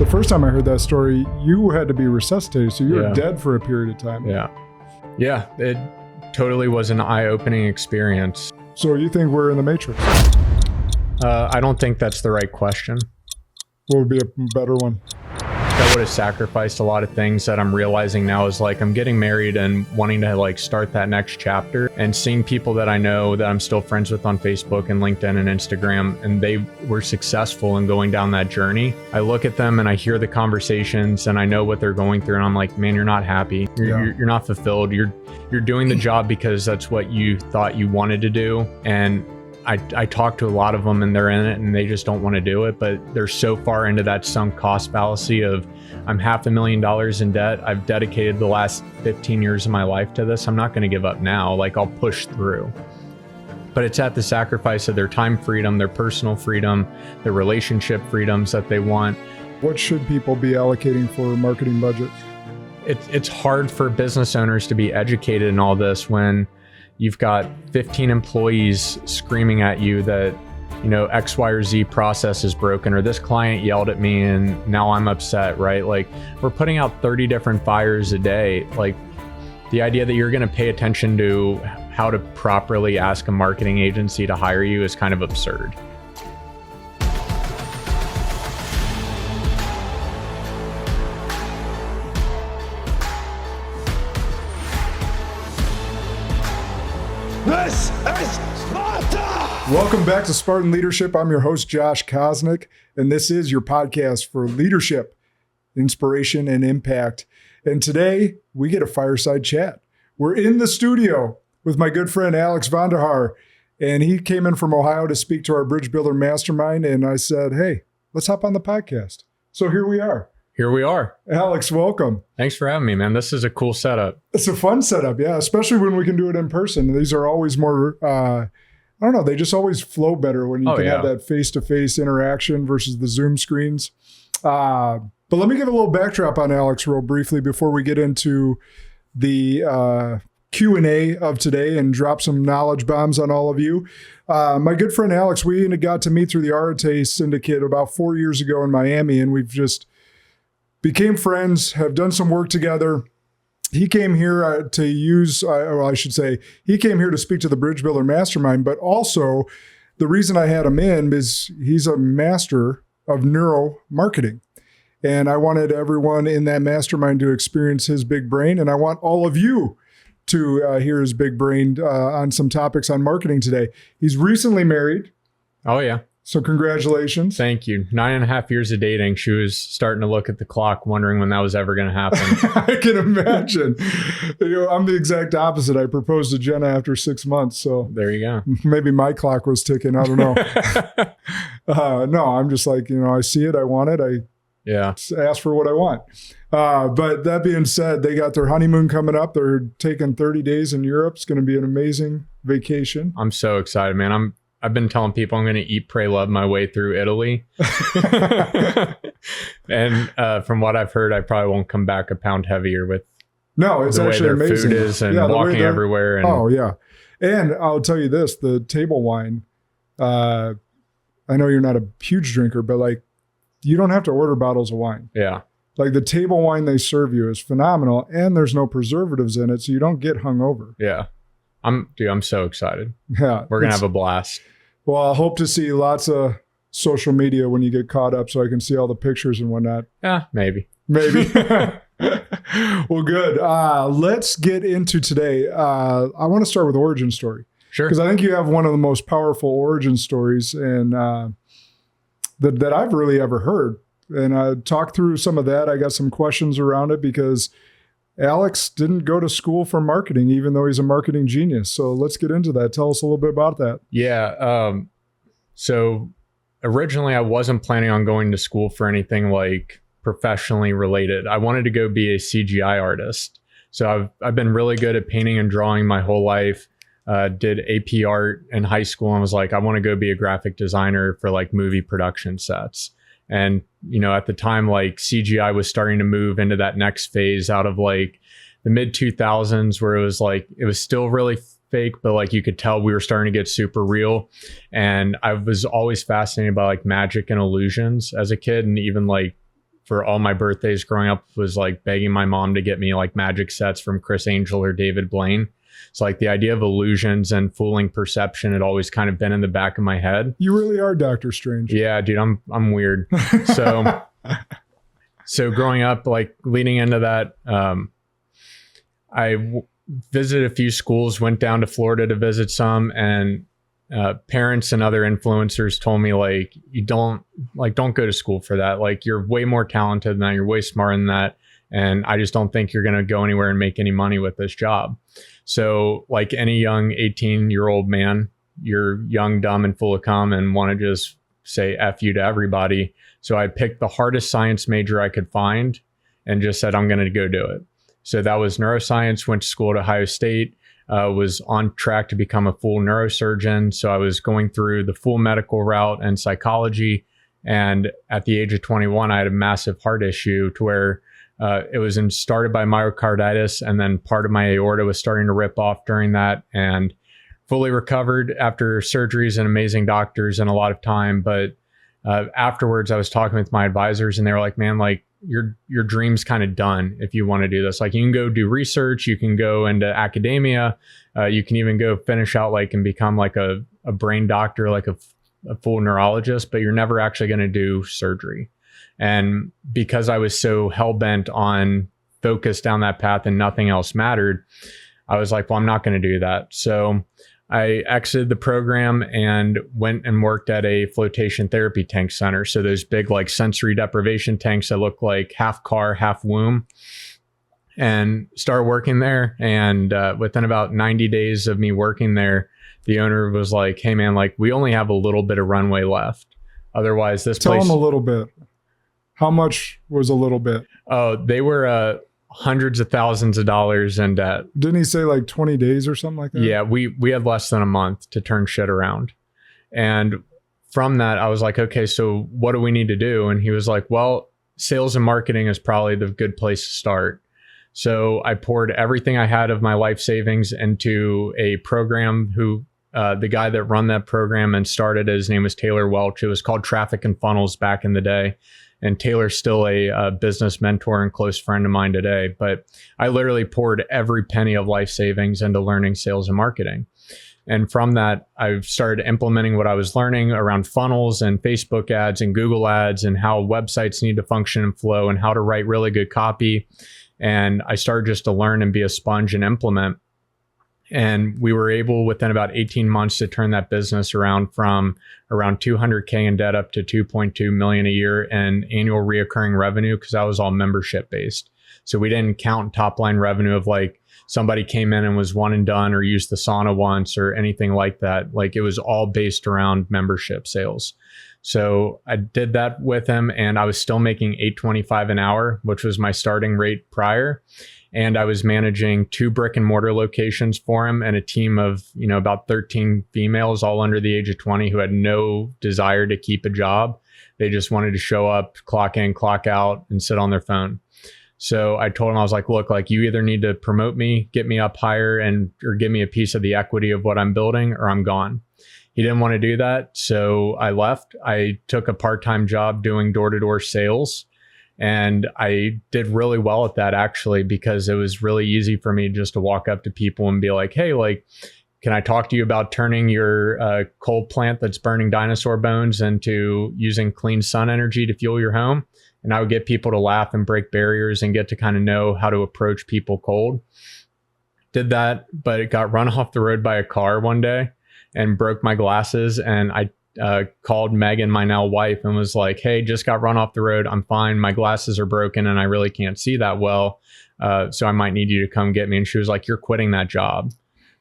The first time I heard that story, you had to be resuscitated, so you were dead for a period of time. Yeah, it totally was an eye-opening experience. So you think we're in the Matrix? I don't think that's the right question. What would be a better one? That would have sacrificed a lot of things that I'm realizing now is like I'm getting married and wanting to like start that next chapter, and seeing people that I know that I'm still friends with on Facebook and LinkedIn and Instagram, and they were successful in going down that journey. I look at them and I hear the conversations and I know what they're going through, and I'm like, man, you're not happy. You're not fulfilled. You're doing the job because that's what you thought you wanted to do. And I talk to a lot of them and they're in it and they just don't want to do it, but they're so far into that sunk cost fallacy of I'm $500,000 in debt. I've dedicated the last 15 years of my life to this. I'm not going to give up now. Like, I'll push through. But it's at the sacrifice of their time freedom, their personal freedom, their relationship freedoms that they want. What should people be allocating for marketing budget? It's hard for business owners to be educated in all this when you've got 15 employees screaming at you that, you know, X, Y, or Z process is broken, or this client yelled at me and now I'm upset, right? Like, we're putting out 30 different fires a day. Like, the idea that you're going to pay attention to how to properly ask a marketing agency to hire you is kind of absurd. This is Sparta! Welcome back to Spartan Leadership. I'm your host, Josh Kosnick, and this is your podcast for leadership, inspiration, and impact. And today, we get a fireside chat. We're in the studio with my good friend, Alex Vonderhaar, and he came in from Ohio to speak to our Bridge Builder Mastermind, and I said, hey, let's hop on the podcast. So here we are. Here we are. Alex, welcome. Thanks for having me, man. This is a cool setup. It's a fun setup, yeah, especially when we can do it in person. These are always more, I don't know, they just always flow better when you can have that face-to-face interaction versus the Zoom screens. But let me give a little backdrop on Alex real briefly before we get into the Q&A of today and drop some knowledge bombs on all of you. My good friend Alex, we got to meet through the Arete Syndicate about 4 years ago in Miami, and we've just became friends, have done some work together. He came here to use, I should say, he came here to speak to the Bridge Builder Mastermind, but also the reason I had him in is he's a master of neuromarketing. And I wanted everyone in that mastermind to experience his big brain. And I want all of you to hear his big brain on some topics on marketing today. He's recently married. Oh, yeah. So congratulations. Thank you. 9.5 years of dating. She was starting to look at the clock, wondering when that was ever going to happen. I can imagine. I'm the exact opposite. I proposed to Jenna after 6 months. So there you go. Maybe my clock was ticking. I don't know. No, I'm just like, I see it. I want it. I ask for what I want. But that being said, they got their honeymoon coming up. They're taking 30 days in Europe. It's going to be an amazing vacation. I'm so excited, man. I've been telling people I'm going to eat, pray, love my way through Italy. And from what I've heard, I probably won't come back a pound heavier with it's the actually way their amazing. Food is and walking everywhere. And oh, yeah. And I'll tell you this, the table wine, I know you're not a huge drinker, but like you don't have to order bottles of wine. Yeah. Like the table wine they serve you is phenomenal, and there's no preservatives in it, so you don't get hungover. Yeah. I'm so excited. Yeah. We're going to have a blast. Well, I hope to see lots of social media when you get caught up so I can see all the pictures and whatnot. Yeah, maybe. Well, good. Let's get into today. I want to start with origin story. Sure. Because I think you have one of the most powerful origin stories and that I've really ever heard. And talk through some of that. I got some questions around it because Alex didn't go to school for marketing, even though he's a marketing genius. So let's get into that. Tell us a little bit about that. Yeah. So originally I wasn't planning on going to school for anything like professionally related. I wanted to go be a CGI artist. So I've been really good at painting and drawing my whole life. Did AP art in high school and was like, I want to go be a graphic designer for like movie production sets. And, at the time, like CGI was starting to move into that next phase out of like the mid 2000s where it was still really fake, but like you could tell we were starting to get super real. And I was always fascinated by like magic and illusions as a kid. And even like for all my birthdays growing up was like begging my mom to get me like magic sets from Chris Angel or David Blaine. So like the idea of illusions and fooling perception had always kind of been in the back of my head. You really are Dr. Strange. Yeah, dude, I'm weird. So growing up, like leading into that, visited a few schools, went down to Florida to visit some, and parents and other influencers told me like, don't go to school for that. Like you're way more talented than that. You're way smarter than that. And I just don't think you're going to go anywhere and make any money with this job. So like any young 18-year-old man, you're young, dumb, and full of cum and want to just say F you to everybody. So I picked the hardest science major I could find and just said, I'm going to go do it. So that was neuroscience, went to school at Ohio State, was on track to become a full neurosurgeon. So I was going through the full medical route and psychology. And at the age of 21, I had a massive heart issue to where it was started by myocarditis, and then part of my aorta was starting to rip off during that, and fully recovered after surgeries and amazing doctors and a lot of time. But afterwards, I was talking with my advisors, and they were like, man, like your dream's kind of done if you want to do this. Like you can go do research, you can go into academia, you can even go finish out like and become like a brain doctor, like a full neurologist, but you're never actually going to do surgery. And because I was so hell-bent on focus down that path and nothing else mattered, I was like, well, I'm not going to do that. So I exited the program and went and worked at a flotation therapy tank center. So those big like sensory deprivation tanks that look like half car, half womb, and started working there. And within about 90 days of me working there, the owner was like, hey man, like we only have a little bit of runway left. Otherwise this place— Tell them a little bit. How much was a little bit? Oh, they were hundreds of thousands of dollars in debt. Didn't he say like 20 days or something like that? Yeah, we had less than a month to turn shit around. And from that, I was like, okay, so what do we need to do? And he was like, well, sales and marketing is probably the good place to start. So I poured everything I had of my life savings into a program the guy that run that program and started it, his name was Taylor Welch. It was called Traffic and Funnels back in the day. And Taylor's still a business mentor and close friend of mine today. But I literally poured every penny of life savings into learning sales and marketing. And from that, I've started implementing what I was learning around funnels and Facebook ads and Google ads and how websites need to function and flow and how to write really good copy. And I started just to learn and be a sponge and implement. And we were able within about 18 months to turn that business around from around 200K in debt up to 2.2 million a year in annual reoccurring revenue, because that was all membership based. So we didn't count top line revenue of like somebody came in and was one and done or used the sauna once or anything like that. Like it was all based around membership sales. So I did that with him, and I was still making $8.25 an hour, which was my starting rate prior. And I was managing 2 brick and mortar locations for him and a team of, about 13 females, all under the age of 20, who had no desire to keep a job. They just wanted to show up, clock in, clock out, and sit on their phone. So I told him, I was like, look, like you either need to promote me, get me up higher, or give me a piece of the equity of what I'm building, or I'm gone. He didn't want to do that. So I left. I took a part-time job doing door-to-door sales. And I did really well at that, actually, because it was really easy for me just to walk up to people and be like, hey, like, can I talk to you about turning your coal plant that's burning dinosaur bones into using clean sun energy to fuel your home? And I would get people to laugh and break barriers and get to kind of know how to approach people cold. Did that, but it got run off the road by a car one day and broke my glasses. And I called Megan, my now wife, and was like, hey, just got run off the road. I'm fine. My glasses are broken and I really can't see that well. So I might need you to come get me. And she was like, you're quitting that job.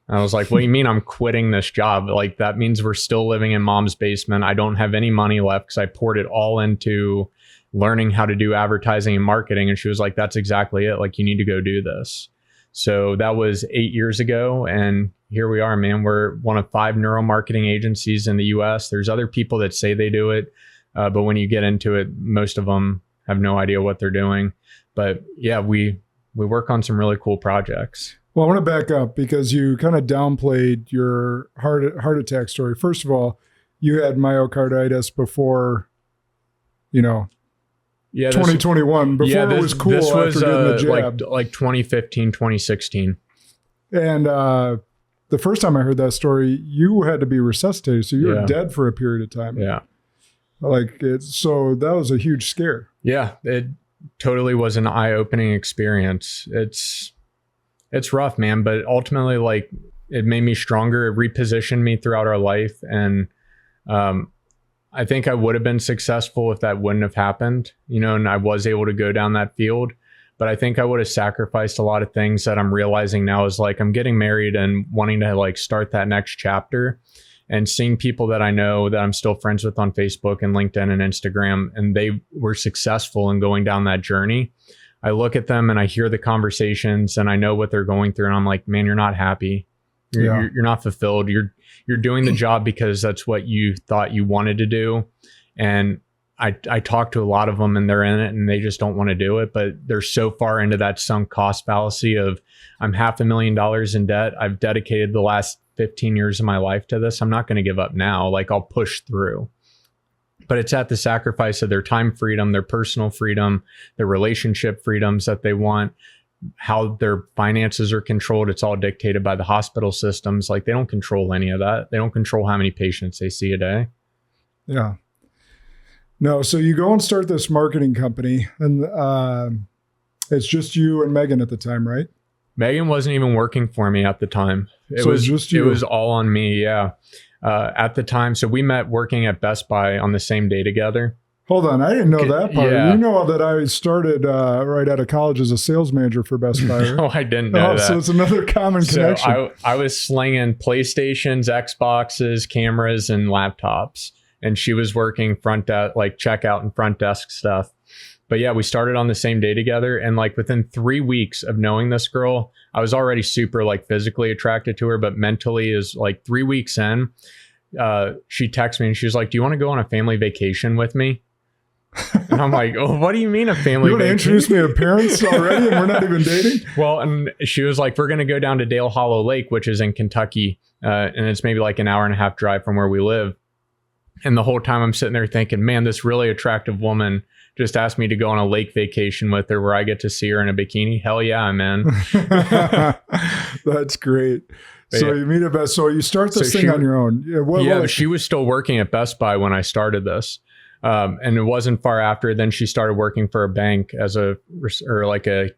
And I was like, what do you mean I'm quitting this job? Like, that means we're still living in mom's basement. I don't have any money left because I poured it all into learning how to do advertising and marketing. And she was like, that's exactly it. Like, you need to go do this. So that was 8 years ago. And here we are, man. We're one of 5 neuromarketing agencies in the US. There's other people that say they do it. But when you get into it, most of them have no idea what they're doing. But yeah, we work on some really cool projects. Well, I want to back up because you kind of downplayed your heart attack story. First of all, you had myocarditis before, 2021. Before it was cool. This was after getting the jab. like 2015, 2016. And the first time I heard that story, you had to be resuscitated. So you were dead for a period of time. Yeah. So that was a huge scare. Yeah. It totally was an eye-opening experience. It's rough, man. But ultimately, like, it made me stronger. It repositioned me throughout our life. And I think I would have been successful if that wouldn't have happened, and I was able to go down that field. But I think I would have sacrificed a lot of things that I'm realizing now is like I'm getting married and wanting to like start that next chapter, and seeing people that I know that I'm still friends with on Facebook and LinkedIn and Instagram, and they were successful in going down that journey. I look at them and I hear the conversations and I know what they're going through. And I'm like, man, you're not happy. You're not fulfilled. You're doing the job because that's what you thought you wanted to do. And I talk to a lot of them and they're in it and they just don't want to do it, but they're so far into that sunk cost fallacy of I'm $500,000 in debt. I've dedicated the last 15 years of my life to this. I'm not going to give up now. Like, I'll push through. But it's at the sacrifice of their time freedom, their personal freedom, their relationship freedoms that they want, how their finances are controlled. It's all dictated by the hospital systems. Like, they don't control any of that. They don't control how many patients they see a day. Yeah. No, so you go and start this marketing company, and it's just you and Megan at the time, right? Megan wasn't even working for me at the time. It was just you. It was all on me, yeah. At the time, so we met working at Best Buy on the same day together. Hold on, I didn't know that part. Yeah. You know that I started right out of college as a sales manager for Best Buy, right? No, I didn't know that. So it's another common connection. I was slinging PlayStations, Xboxes, cameras, and laptops. And she was working front desk, like checkout and front desk stuff. But yeah, we started on the same day together. And like within 3 weeks of knowing this girl, I was already super like physically attracted to her, but mentally is like 3 weeks in, she texted me and she was like, do you want to go on a family vacation with me? And I'm like, oh, what do you mean a family vacation? You want to introduce me to parents already and we're not even dating? Well, and she was like, we're going to go down to Dale Hollow Lake, which is in Kentucky. And it's maybe like an hour and a half drive from where we live. And the whole time I'm sitting there thinking, man, this really attractive woman just asked me to go on a lake vacation with her where I get to see her in a bikini. Hell yeah, man. That's great. So you meet at Best. So you start this thing on your own. Yeah, she was still working at Best Buy when I started this. And it wasn't far after. Then she started working for a bank as a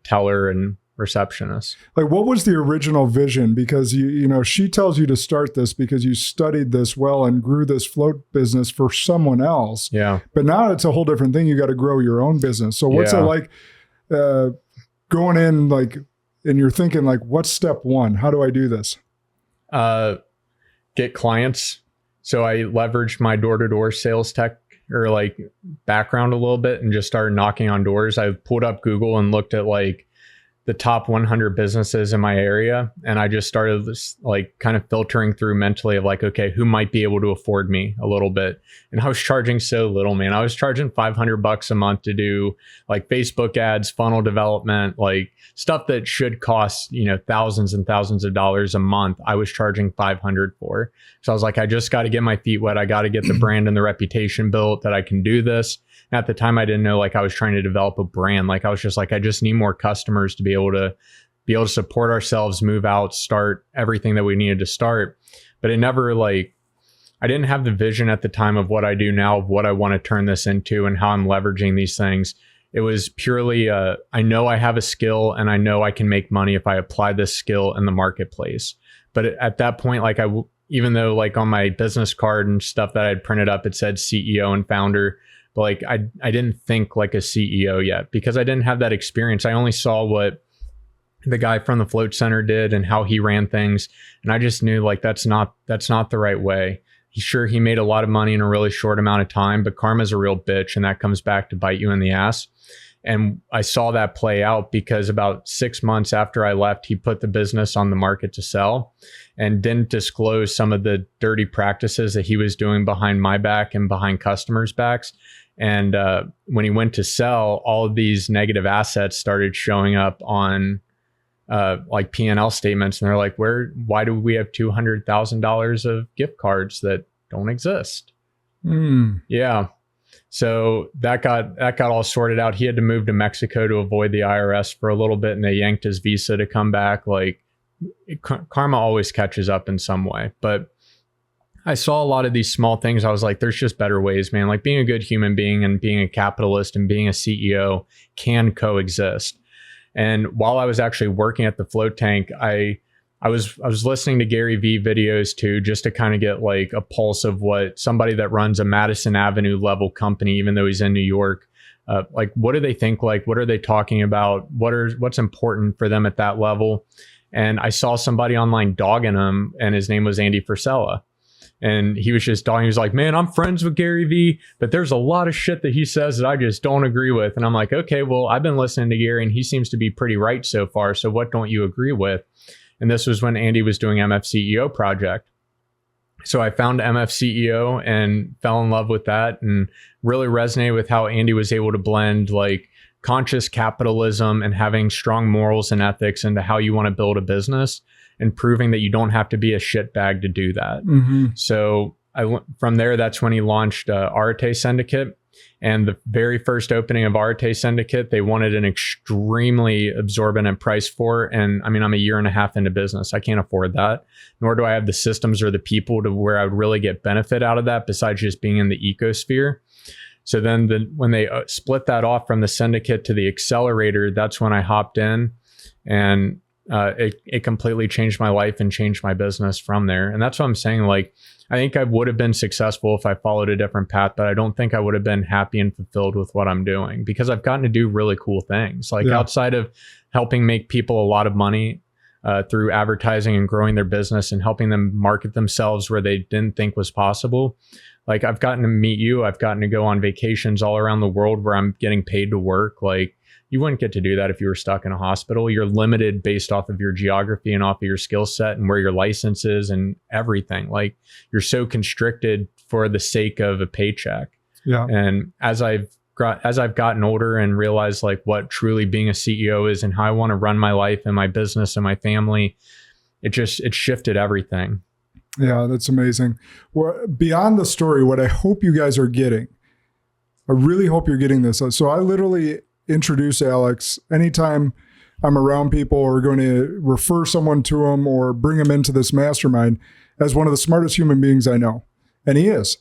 teller and receptionist. Like, what was the original vision? Because she tells you to start this because you studied this well and grew this float business for someone else. Yeah. But now it's a whole different thing. You got to grow your own business. So what's it like going in, like, and you're thinking like, what's step one? How do I do this? Get clients. So I leveraged my door-to-door sales tech or like background a little bit and just started knocking on doors. I pulled up Google and looked at like the top 100 businesses in my area. And I just started this, like, kind of filtering through mentally of like, okay, who might be able to afford me a little bit? And I was charging so little, man. I was charging $500 a month to do like Facebook ads, funnel development, like stuff that should cost, thousands and thousands of dollars a month. I was charging $500 for. So I was like, I just got to get my feet wet. I got to get the brand and the reputation built that I can do this. And at the time, I didn't know, like, I was trying to develop a brand. Like, I was just like, I just need more customers to be able to support ourselves, move out, start everything that we needed to start. But it never, like, I didn't have the vision at the time of what I do now, of what I want to turn this into and how I'm leveraging these things. It was purely, I know I have a skill and I know I can make money if I apply this skill in the marketplace. But at that point, like, even though like on my business card and stuff that I had printed up, it said CEO and founder, but like I didn't think like a CEO yet because I didn't have that experience. I only saw what the guy from the Float Center did and how he ran things. And I just knew like that's not the right way. He made a lot of money in a really short amount of time, but karma's a real bitch and that comes back to bite you in the ass. And I saw that play out because about 6 months after I left, he put the business on the market to sell and didn't disclose some of the dirty practices that he was doing behind my back and behind customers' backs. And when he went to sell, all of these negative assets started showing up on like P&L statements. And they're like, why do we have $200,000 of gift cards that don't exist? Yeah. So that got all sorted out. He had to move to Mexico to avoid the IRS for a little bit, and they yanked his visa to come back. Like, karma always catches up in some way. But I saw a lot of these small things. I was like, there's just better ways, man. Like, being a good human being and being a capitalist and being a CEO can coexist. And while I was actually working at the float tank, I was listening to Gary Vee videos too, just to kind of get like a pulse of what somebody that runs a Madison Avenue level company, even though he's in New York, like, what do they think? Like, what are they talking about? What's important for them at that level? And I saw somebody online dogging him, and his name was Andy Frisella. And he was just dogging. He was like, man, I'm friends with Gary Vee, but there's a lot of shit that he says that I just don't agree with. And I'm like, okay, well, I've been listening to Gary and he seems to be pretty right so far. So what don't you agree with? And this was when Andy was doing MF CEO Project. So I found MF CEO and fell in love with that and really resonated with how Andy was able to blend like conscious capitalism and having strong morals and ethics into how you want to build a business, and proving that you don't have to be a shitbag to do that. Mm-hmm. So from there, that's when he launched Arete Syndicate. And the very first opening of Arete Syndicate, they wanted an extremely exorbitant price for. And I mean, I'm a year and a half into business. I can't afford that, nor do I have the systems or the people to where I would really get benefit out of that besides just being in the ecosphere. So then when they split that off from the syndicate to the accelerator, that's when I hopped in, and it completely changed my life and changed my business from there. And that's what I'm saying. Like, I think I would have been successful if I followed a different path, but I don't think I would have been happy and fulfilled with what I'm doing, because I've gotten to do really cool things. Like, outside of helping make people a lot of money through advertising and growing their business and helping them market themselves where they didn't think was possible. Like, I've gotten to meet you. I've gotten to go on vacations all around the world where I'm getting paid to work. Like, you wouldn't get to do that if you were stuck in a hospital. You're limited based off of your geography and off of your skill set and where your license is and everything. Like, you're so constricted for the sake of a paycheck. Yeah. And as I've gotten older and realized like what truly being a CEO is and how I want to run my life and my business and my family, it shifted everything. Yeah, that's amazing. Well, beyond the story, what I hope you guys are getting, I really hope you're getting this. So I literally introduce Alex anytime I'm around people or going to refer someone to him or bring him into this mastermind as one of the smartest human beings I know. And he is.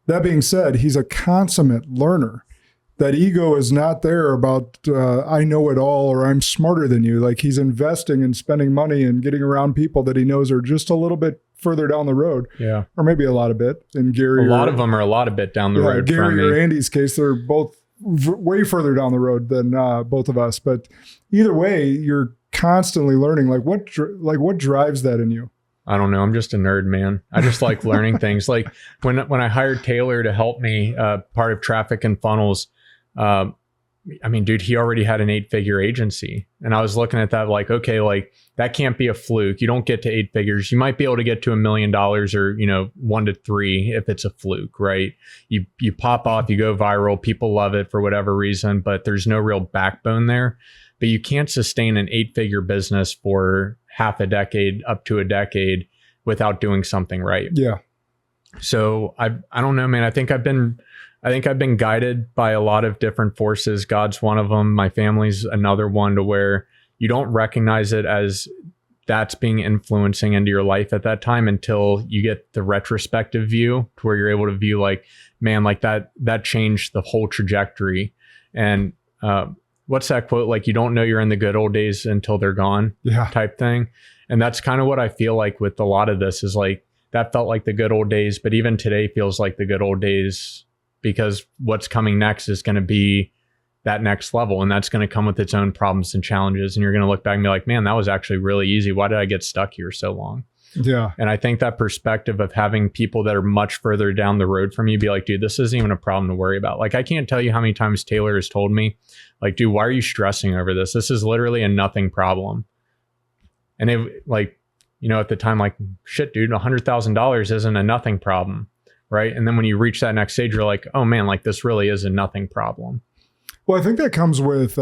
That being said, he's a consummate learner. That ego is not there about I know it all or I'm smarter than you. Like, he's investing and spending money and getting around people that he knows are just a little bit further down the road. Yeah. Or maybe a lot of bit. And Gary, a lot of them are a lot of bit down the road. Gary from or me. Andy's case, they're both way further down the road than both of us. But either way, you're constantly learning. Like, what drives that in you? I don't know. I'm just a nerd, man. I just like learning things. Like when I hired Taylor to help me, part of Traffic and Funnels, I mean, dude, he already had an 8-figure agency. And I was looking at that like, okay, like that can't be a fluke. You don't get to 8 figures. You might be able to get to $1 million or, 1 to 3 if it's a fluke, right? You pop off, you go viral, people love it for whatever reason, but there's no real backbone there. But you can't sustain an 8-figure business for half a decade up to a decade without doing something right. Yeah. So I don't know, man. I think I've been guided by a lot of different forces. God's one of them. My family's another one, to where you don't recognize it as that's being influencing into your life at that time until you get the retrospective view, to where you're able to view like, man, like that changed the whole trajectory. And what's that quote? Like, you don't know you're in the good old days until they're gone, type thing. And that's kind of what I feel like with a lot of this, is like, that felt like the good old days, but even today feels like the good old days, because what's coming next is going to be that next level. And that's going to come with its own problems and challenges. And you're going to look back and be like, man, that was actually really easy. Why did I get stuck here so long? Yeah. And I think that perspective of having people that are much further down the road from you be like, dude, this isn't even a problem to worry about. Like, I can't tell you how many times Taylor has told me, like, dude, why are you stressing over this? This is literally a nothing problem. And it, like, at the time, like, shit, dude, $100,000 isn't a nothing problem. Right. And then when you reach that next stage, you're like, oh man, like this really is a nothing problem. Well, I think that comes with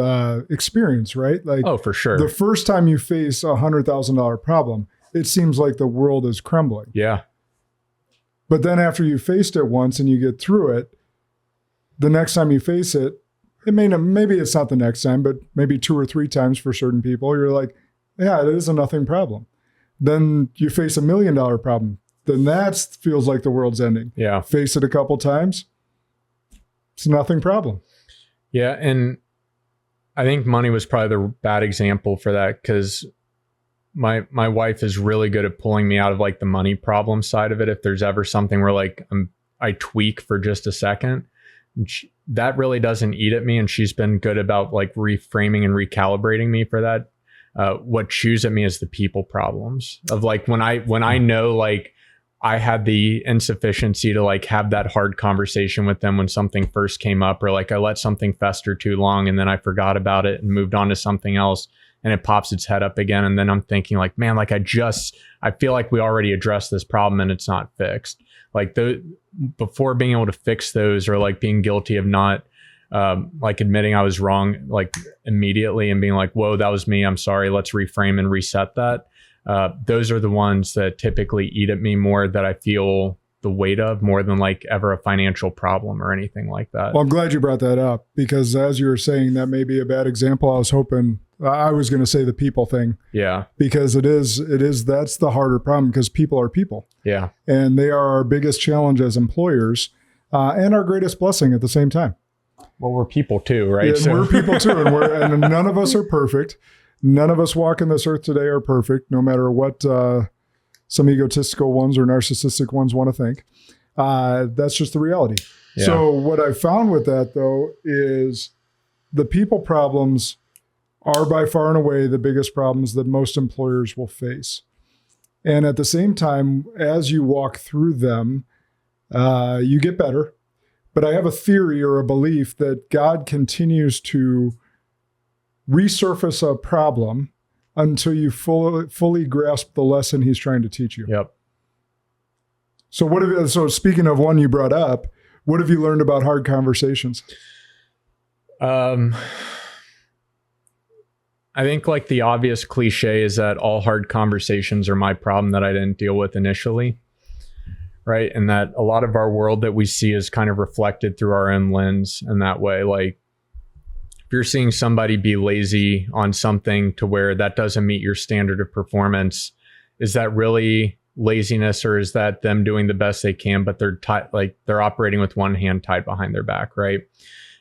experience, right? Like, oh, for sure. The first time you face $100,000 problem, it seems like the world is crumbling. Yeah. But then after you faced it once and you get through it, the next time you face it, maybe it's not the next time, but maybe 2 or 3 times for certain people, you're like, yeah, it is a nothing problem. Then you face $1 million problem. Then that feels like the world's ending. Yeah. Face it a couple times, it's a nothing problem. Yeah. And I think money was probably the bad example for that, because my wife is really good at pulling me out of like the money problem side of it. If there's ever something where like I tweak for just a second, that really doesn't eat at me. And she's been good about like reframing and recalibrating me for that. What chews at me is the people problems of like when I know like I had the insufficiency to like have that hard conversation with them when something first came up, or like I let something fester too long and then I forgot about it and moved on to something else, and it pops its head up again. And then I'm thinking like, man, like I feel like we already addressed this problem and it's not fixed. Like before being able to fix those, or like being guilty of not like admitting I was wrong, like immediately, and being like, whoa, that was me. I'm sorry. Let's reframe and reset that. Those are the ones that typically eat at me more, that I feel the weight of, more than like ever a financial problem or anything like that. Well, I'm glad you brought that up, because as you were saying, that may be a bad example. I was going to say the people thing. Yeah. Because that's the harder problem, because people are people. Yeah. And they are our biggest challenge as employers, and our greatest blessing at the same time. Well, we're people too, right? Yeah, so we're people too. And none of us are perfect. None of us walking this earth today are perfect, no matter what some egotistical ones or narcissistic ones want to think. That's just the reality. Yeah. So what I found with that, though, is the people problems are by far and away the biggest problems that most employers will face. And at the same time, as you walk through them, you get better. But I have a theory or a belief that God continues to resurface a problem until you fully grasp the lesson he's trying to teach you. Yep. So speaking of one you brought up, what have you learned about hard conversations? I think like the obvious cliche is that all hard conversations are my problem that I didn't deal with initially. Right. And that a lot of our world that we see is kind of reflected through our own lens in that way. Like if you're seeing somebody be lazy on something to where that doesn't meet your standard of performance, is that really laziness, or is that them doing the best they can, but they're operating with one hand tied behind their back? Right.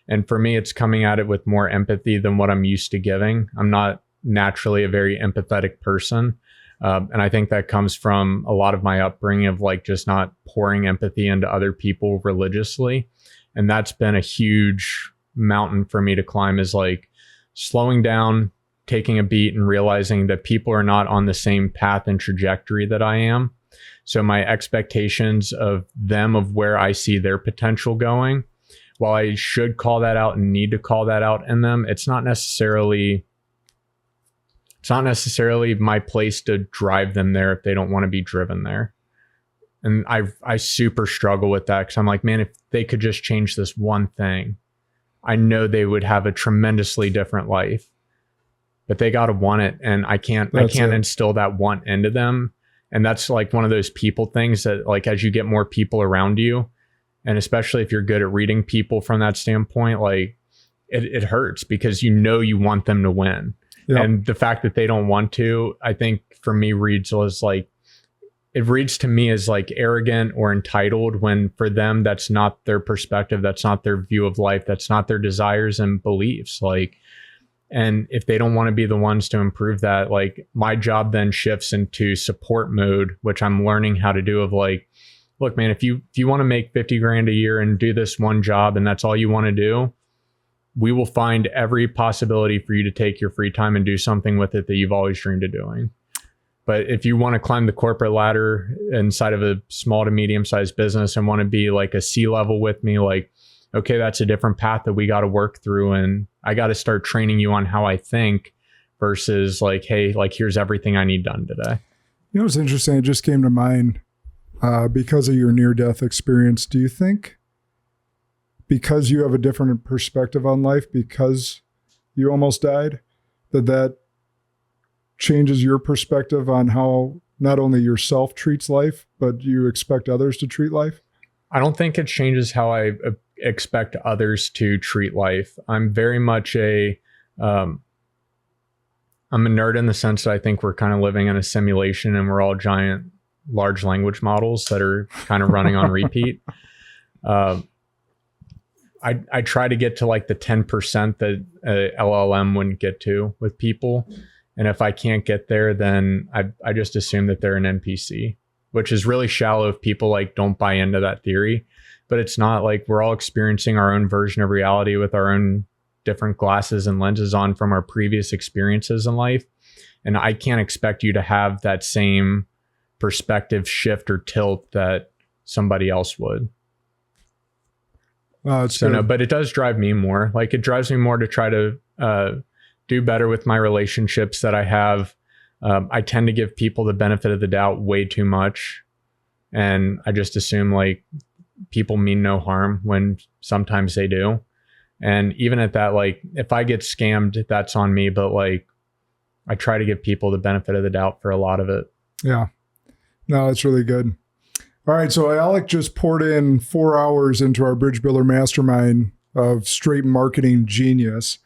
And for me, it's coming at it with more empathy than what I'm used to giving. I'm not naturally a very empathetic person. And I think that comes from a lot of my upbringing of like just not pouring empathy into other people religiously. And that's been a huge mountain for me to climb, is like slowing down, taking a beat, and realizing that people are not on the same path and trajectory that I am. So my expectations of them, of where I see their potential going, while I should call that out and need to call that out in them, it's not necessarily my place to drive them there if they don't want to be driven there. And I super struggle with that, because I'm like, man, if they could just change this one thing, I know they would have a tremendously different life. But they got to want it, and I can't instill that want into them. And that's like one of those people things that, like, as you get more people around you, and especially if you're good at reading people from that standpoint, like it hurts, because you want them to win. Yep. And the fact that they don't want to, I think for me reads to me as like arrogant or entitled, when for them, that's not their perspective. That's not their view of life. That's not their desires and beliefs. Like, and if they don't want to be the ones to improve that, like my job then shifts into support mode, which I'm learning how to do, of like, look, man, if you want to make 50 grand a year and do this one job and that's all you want to do, we will find every possibility for you to take your free time and do something with it that you've always dreamed of doing. But if you want to climb the corporate ladder inside of a small to medium sized business and want to be like a C-level with me, like, okay, that's a different path that we got to work through. And I got to start training you on how I think, versus like, hey, like, here's everything I need done today. You know, it's interesting. It just came to mind because of your near-death experience. Do you think because you have a different perspective on life, because you almost died, that changes your perspective on how not only yourself treats life, but you expect others to treat life? I don't think it changes how I expect others to treat life. I'm very much I'm a nerd in the sense that I think we're kind of living in a simulation and we're all giant large language models that are kind of running on repeat. I try to get to like the 10% that LLM wouldn't get to with people. And if I can't get there, then I just assume that they're an NPC, which is really shallow if people like don't buy into that theory. But it's not. Like, we're all experiencing our own version of reality with our own different glasses and lenses on from our previous experiences in life. And I can't expect you to have that same perspective shift or tilt that somebody else would. No, but it does drive me more. Like, it drives me more to try to do better with my relationships that I have. I tend to give people the benefit of the doubt way too much. And I just assume like people mean no harm when sometimes they do. And even at that, like, if I get scammed, that's on me. But like, I try to give people the benefit of the doubt for a lot of it. Yeah. No, that's really good. All right. So Alec just poured in 4 hours into our Bridge Builder Mastermind of straight marketing genius.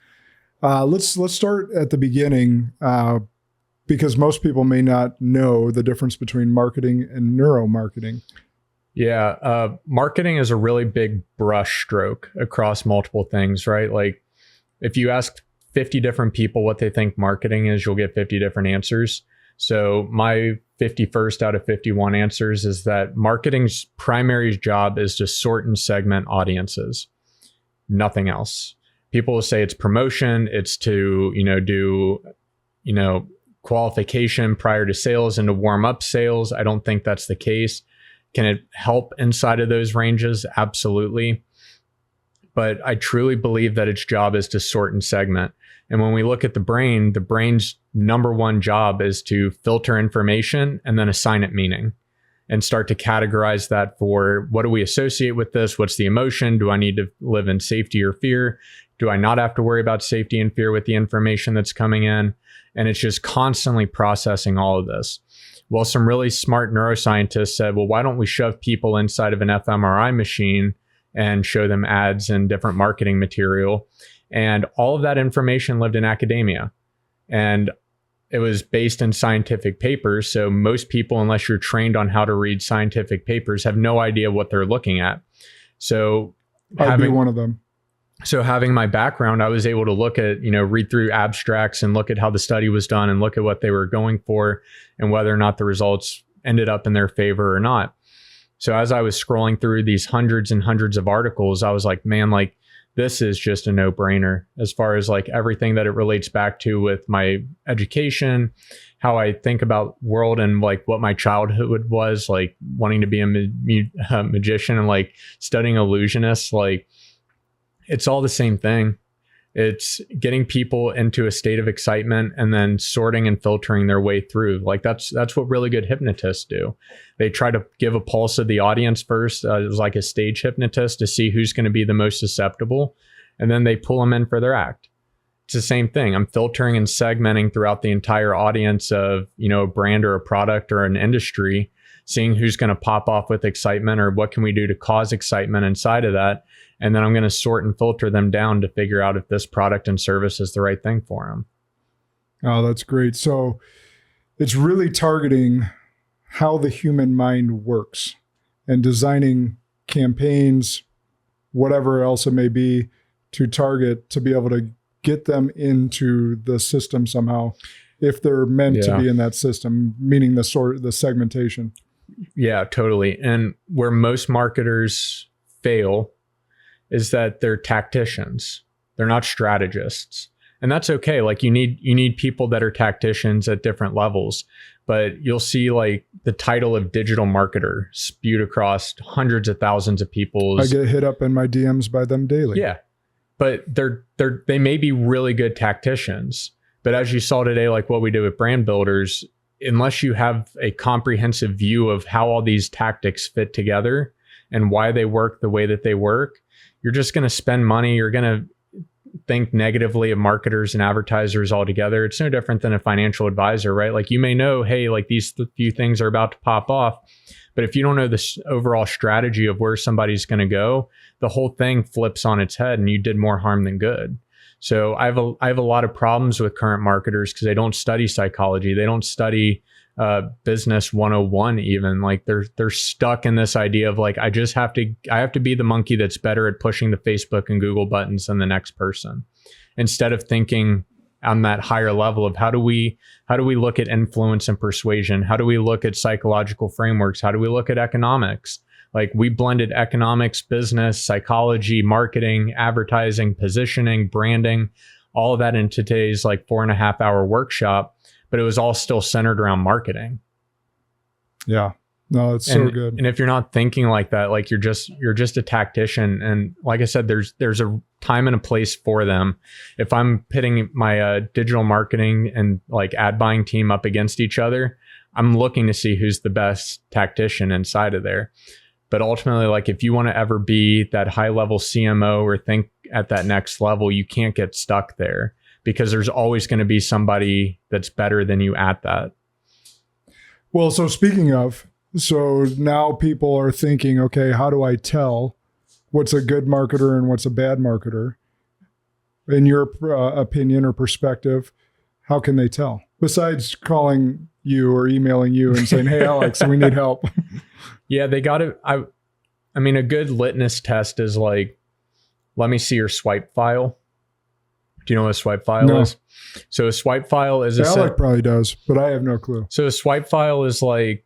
Let's start at the beginning because most people may not know the difference between marketing and neuromarketing. Yeah. Marketing is a really big brush stroke across multiple things, right? Like, if you ask 50 different people what they think marketing is, you'll get 50 different answers. So my 51st out of 51 answers is that marketing's primary job is to sort and segment audiences, nothing else. People will say it's promotion, it's to, do, qualification prior to sales and to warm up sales. I don't think that's the case. Can it help inside of those ranges? Absolutely. But I truly believe that its job is to sort and segment. And when we look at the brain's number one job is to filter information and then assign it meaning and start to categorize that for what do we associate with this? What's the emotion? Do I need to live in safety or fear? Do I not have to worry about safety and fear with the information that's coming in? And it's just constantly processing all of this. Well, some really smart neuroscientists said, well, why don't we shove people inside of an fMRI machine and show them ads and different marketing material? And all of that information lived in academia. And it was based in scientific papers. So most people, unless you're trained on how to read scientific papers, have no idea what they're looking at. So I'd be one of them. So having my background, I was able to look at, read through abstracts and look at how the study was done and look at what they were going for and whether or not the results ended up in their favor or not. So as I was scrolling through these hundreds and hundreds of articles, I was like, man, like, this is just a no-brainer as far as like everything that it relates back to with my education, how I think about world and like what my childhood was, like wanting to be a magician and like studying illusionists. Like, it's all the same thing. It's getting people into a state of excitement and then sorting and filtering their way through. Like, that's what really good hypnotists do. They try to give a pulse of the audience first. It was like a stage hypnotist to see who's going to be the most susceptible. And then they pull them in for their act. It's the same thing. I'm filtering and segmenting throughout the entire audience of, a brand or a product or an industry, seeing who's going to pop off with excitement or what can we do to cause excitement inside of that. And then I'm going to sort and filter them down to figure out if this product and service is the right thing for them. Oh, that's great. So it's really targeting how the human mind works and designing campaigns, whatever else it may be, to target, to be able to get them into the system somehow, if they're meant to be in that system, meaning the segmentation. Yeah, totally. And where most marketers fail is that they're tacticians. They're not strategists. And that's okay. Like, you need people that are tacticians at different levels, but you'll see like the title of digital marketer spewed across hundreds of thousands of people. I get hit up in my DMs by them daily. Yeah. But they may be really good tacticians, but as you saw today, like what we do with brand builders, unless you have a comprehensive view of how all these tactics fit together and why they work the way that they work, you're just going to spend money. You're going to think negatively of marketers and advertisers altogether. It's no different than a financial advisor, right? Like you may know, hey, like these few things are about to pop off, but if you don't know this overall strategy of where somebody's going to go, the whole thing flips on its head and you did more harm than good. So I have a lot of problems with current marketers because they don't study psychology. They don't study business 101 even. Like they're stuck in this idea of like, I have to be the monkey that's better at pushing the Facebook and Google buttons than the next person, instead of thinking on that higher level of how do we look at influence and persuasion? How do we look at psychological frameworks? How do we look at economics? Like we blended economics, business, psychology, marketing, advertising, positioning, branding, all of that in today's like 4.5-hour workshop, but it was all still centered around marketing. Yeah. No, it's so good. And if you're not thinking like that, like you're just a tactician. And like I said, there's a time and a place for them. If I'm pitting my digital marketing and like ad buying team up against each other, I'm looking to see who's the best tactician inside of there. But ultimately, like if you want to ever be that high level CMO or think at that next level, you can't get stuck there because there's always going to be somebody that's better than you at that. Well, so speaking of, so now people are thinking, okay, how do I tell what's a good marketer and what's a bad marketer? In your opinion or perspective, how can they tell? Besides calling you or emailing you and saying, hey, Alex, we need help. Yeah, they got to, I mean, a good litmus test is like, let me see your swipe file. Do you know what a swipe file is? So a swipe file is Alex probably does, but I have no clue. So a swipe file is like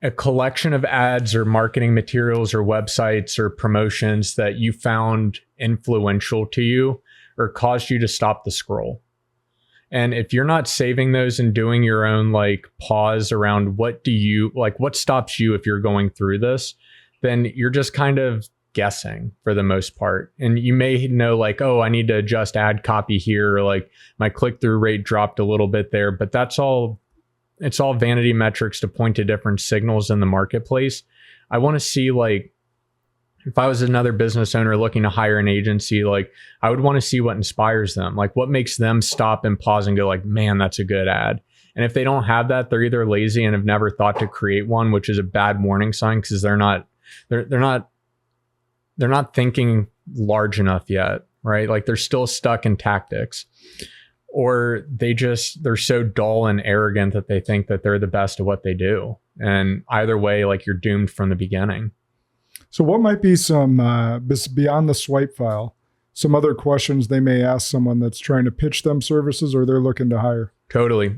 a collection of ads or marketing materials or websites or promotions that you found influential to you or caused you to stop the scroll. And if you're not saving those and doing your own like pause around what stops you if you're going through this, then you're just kind of guessing for the most part. And you may know like, oh, I need to adjust ad copy here, or like my click-through rate dropped a little bit there, but it's all vanity metrics to point to different signals in the marketplace. I want to see like, if I was another business owner looking to hire an agency, like I would want to see what inspires them, like what makes them stop and pause and go like, man, that's a good ad. And if they don't have that, they're either lazy and have never thought to create one, which is a bad warning sign because they're not thinking large enough yet, right? Like they're still stuck in tactics, or they're so dull and arrogant that they think that they're the best at what they do. And either way, like you're doomed from the beginning. So what might be some, beyond the swipe file, some other questions they may ask someone that's trying to pitch them services or they're looking to hire? Totally.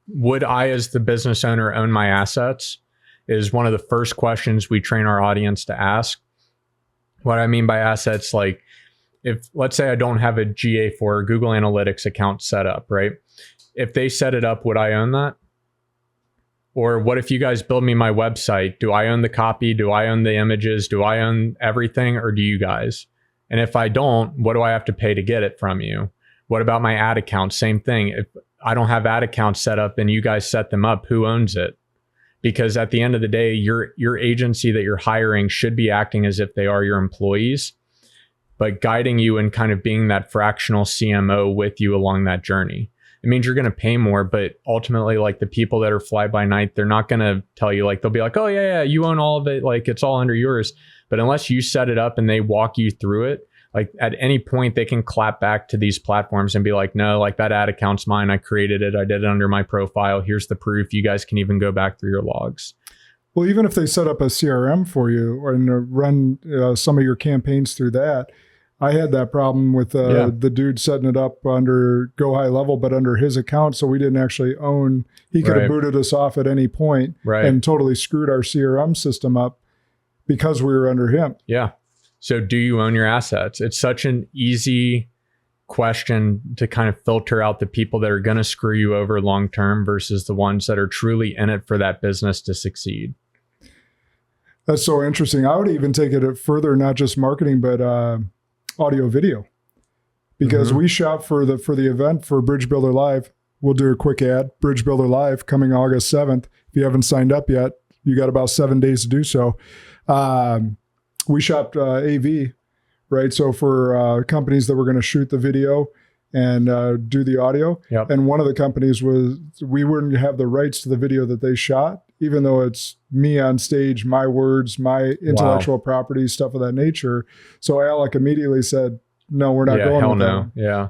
Would I, as the business owner, own my assets? Is one of the first questions we train our audience to ask. What I mean by assets, like if, let's say I don't have a GA4 or Google Analytics account set up, right? If they set it up, would I own that? Or what if you guys build me my website? Do I own the copy? Do I own the images? Do I own everything, or do you guys? And if I don't, what do I have to pay to get it from you? What about my ad account? Same thing. If I don't have ad accounts set up and you guys set them up, who owns it? Because at the end of the day, your agency that you're hiring should be acting as if they are your employees, but guiding you and kind of being that fractional CMO with you along that journey. It means you're going to pay more, but ultimately, like the people that are fly by night, they're not going to tell you, like, they'll be like, oh yeah, you own all of it. Like it's all under yours. But unless you set it up and they walk you through it, like at any point they can clap back to these platforms and be like, no, like that ad account's mine. I created it. I did it under my profile. Here's the proof. You guys can even go back through your logs. Well, even if they set up a CRM for you and run some of your campaigns through that, I had that problem with the dude setting it up under Go High Level, but under his account. So we didn't actually own, he could have booted us off at any point and totally screwed our CRM system up because we were under him. Yeah. So do you own your assets? It's such an easy question to kind of filter out the people that are going to screw you over long-term versus the ones that are truly in it for that business to succeed. That's so interesting. I would even take it further, not just marketing, but audio video, because we shot for the event for Bridge Builder Live. We'll do a quick ad. Bridge Builder Live coming August 7th. If you haven't signed up yet, you got about 7 days to do so. We shot AV, right? So for companies that were going to shoot the video and do the audio. Yep. And one of the companies was, we wouldn't have the rights to the video that they shot, even though it's me on stage, my words, my intellectual property, stuff of that nature. So Alec immediately said, no, we're not going with that. Yeah.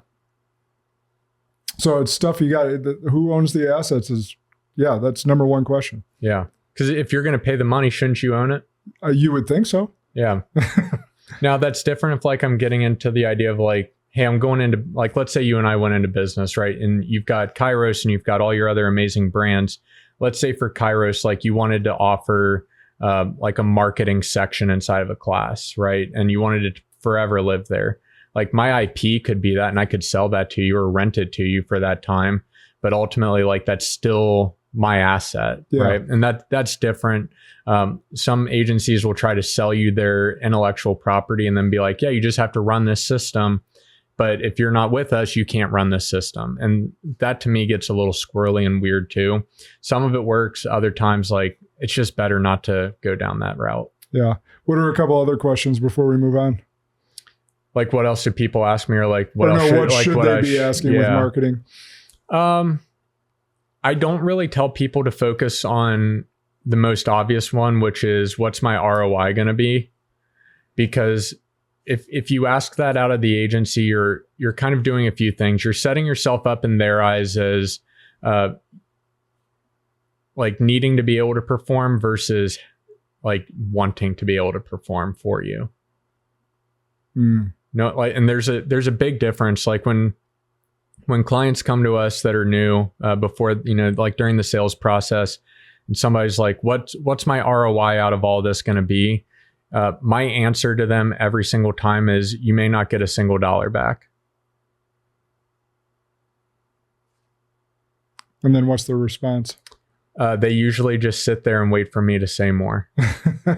So it's stuff you got. Who owns the assets is, that's number one question. Yeah. Because if you're going to pay the money, shouldn't you own it? You would think so. Yeah. Now that's different if like I'm getting into the idea of like, hey, I'm going into, like, let's say you and I went into business, right? And you've got Kairos and you've got all your other amazing brands. Let's say for Kairos, like you wanted to offer like a marketing section inside of a class, right? And you wanted to forever live there. Like my IP could be that, and I could sell that to you or rent it to you for that time. But ultimately, like that's still my asset, right? And that's different. Some agencies will try to sell you their intellectual property and then be like, yeah, you just have to run this system. But if you're not with us, you can't run this system. And that to me gets a little squirrely and weird too. Some of it works. Other times, like it's just better not to go down that route. Yeah. What are a couple other questions before we move on? Like what else do people ask me, or like what else should they be asking with marketing? I don't really tell people to focus on the most obvious one, which is what's my ROI going to be? Because if you ask that out of the agency, you're kind of doing a few things. You're setting yourself up in their eyes as like needing to be able to perform versus like wanting to be able to perform for you. No, like, and there's a big difference. Like when clients come to us that are new, before, like during the sales process, and somebody's like, what's my ROI out of all this going to be? My answer to them every single time is, you may not get a single dollar back. And then what's the response? They usually just sit there and wait for me to say more,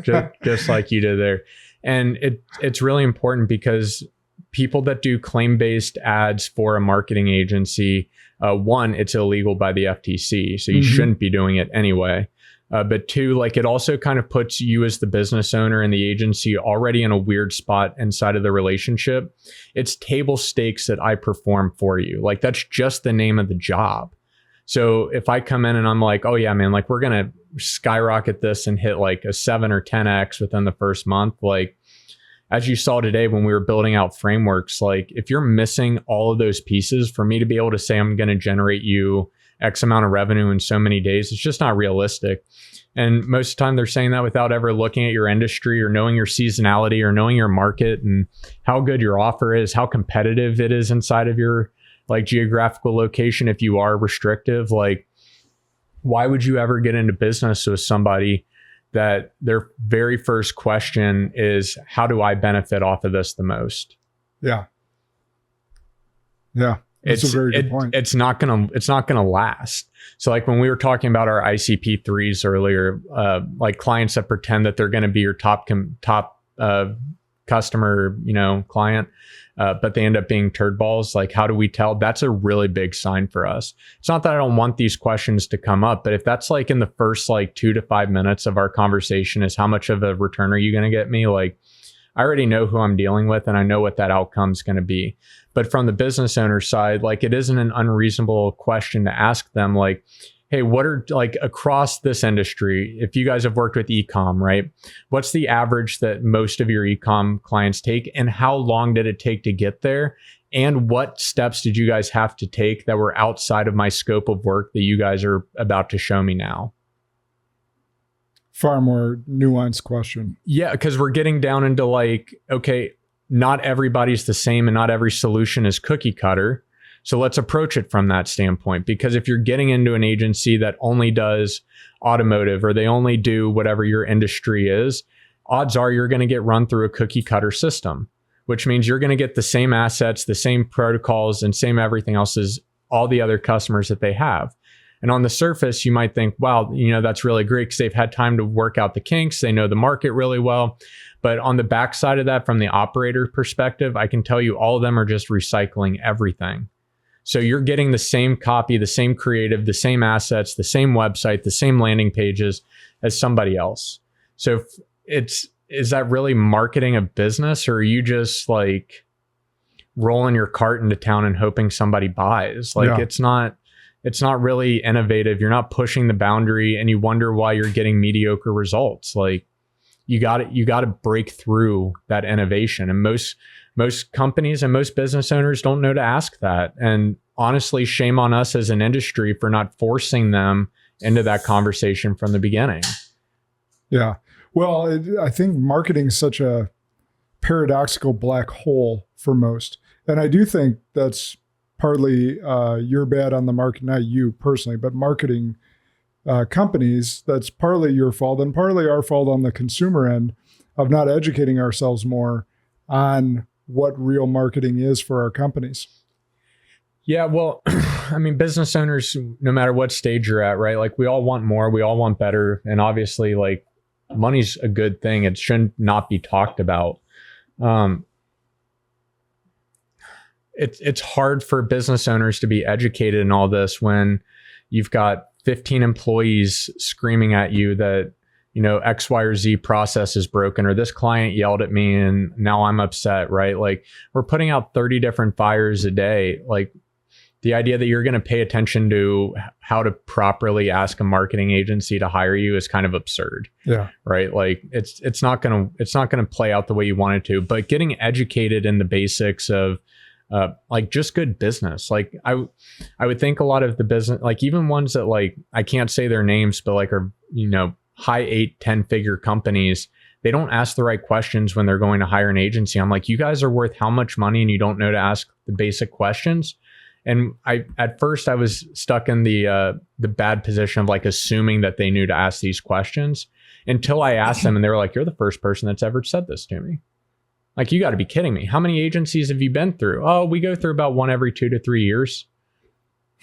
just like you did there. And it's really important because people that do claim-based ads for a marketing agency, one, it's illegal by the FTC, so you shouldn't be doing it anyway. But two, like it also kind of puts you as the business owner and the agency already in a weird spot inside of the relationship. It's table stakes that I perform for you. Like that's just the name of the job. So if I come in and I'm like, oh yeah, man, like we're going to skyrocket this and hit like a 7 or 10x within the first month. Like as you saw today, when we were building out frameworks, like if you're missing all of those pieces for me to be able to say, I'm going to generate you X amount of revenue in so many days, it's just not realistic. And most of the time they're saying that without ever looking at your industry or knowing your seasonality or knowing your market and how good your offer is, how competitive it is inside of your like geographical location. If you are restrictive, like why would you ever get into business with somebody that their very first question is, how do I benefit off of this the most? Yeah. Yeah. That's a very good point. It's not gonna last. So like when we were talking about our ICP3s earlier, like clients that pretend that they're going to be your top customer, client, but they end up being turd balls. Like, how do we tell? That's a really big sign for us. It's not that I don't want these questions to come up, but if that's like in the first like 2 to 5 minutes of our conversation is how much of a return are you going to get me? Like, I already know who I'm dealing with and I know what that outcome is going to be. But from the business owner side, like it isn't an unreasonable question to ask them like, hey, what are like across this industry, if you guys have worked with e-com, right? What's the average that most of your e-com clients take and how long did it take to get there? And what steps did you guys have to take that were outside of my scope of work that you guys are about to show me now? Far more nuanced question. Yeah, because we're getting down into like, okay, not everybody's the same and not every solution is cookie cutter. So let's approach it from that standpoint. Because if you're getting into an agency that only does automotive or they only do whatever your industry is, odds are you're going to get run through a cookie cutter system, which means you're going to get the same assets, the same protocols, and same everything else as all the other customers that they have. And on the surface, you might think, wow, that's really great because they've had time to work out the kinks. They know the market really well. But on the backside of that, from the operator perspective, I can tell you all of them are just recycling everything. So you're getting the same copy, the same creative, the same assets, the same website, the same landing pages as somebody else. So it's is that really marketing a business, or are you just like rolling your cart into town and hoping somebody buys? Like, it's not really innovative. You're not pushing the boundary, and you wonder why you're getting mediocre results. Like, you got to break through that innovation. And most companies and most business owners don't know to ask that. And honestly, shame on us as an industry for not forcing them into that conversation from the beginning. Yeah. Well, I think marketing is such a paradoxical black hole for most. And I do think that's partly you're bad on the market, not you personally, but marketing companies, that's partly your fault and partly our fault on the consumer end of not educating ourselves more on what real marketing is for our companies. Yeah, well, I mean, business owners, no matter what stage you're at, right? Like, we all want more, we all want better. And obviously, like, money's a good thing. It shouldn't not be talked about. It's hard for business owners to be educated in all this when you've got 15 employees screaming at you that, you know, X, Y, or Z process is broken, or this client yelled at me and now I'm upset, right? Like, we're putting out 30 different fires a day. Like, the idea that you're going to pay attention to how to properly ask a marketing agency to hire you is kind of absurd. Yeah. Right. Like, it's not going to play out the way you want it to, but getting educated in the basics of, like, just good business. Like, I would think a lot of the business, like, even ones that, like, I can't say their names, but like, are, you know, high 8-10 figure companies, they don't ask the right questions when they're going to hire an agency. I'm like, you guys are worth how much money and you don't know to ask the basic questions? And at first I was stuck in the bad position of, like, assuming that they knew to ask these questions until I asked them, and they were like, you're the first person that's ever said this to me. Like, you got to be kidding me. How many agencies have you been through? Oh, we go through about one every 2 to 3 years.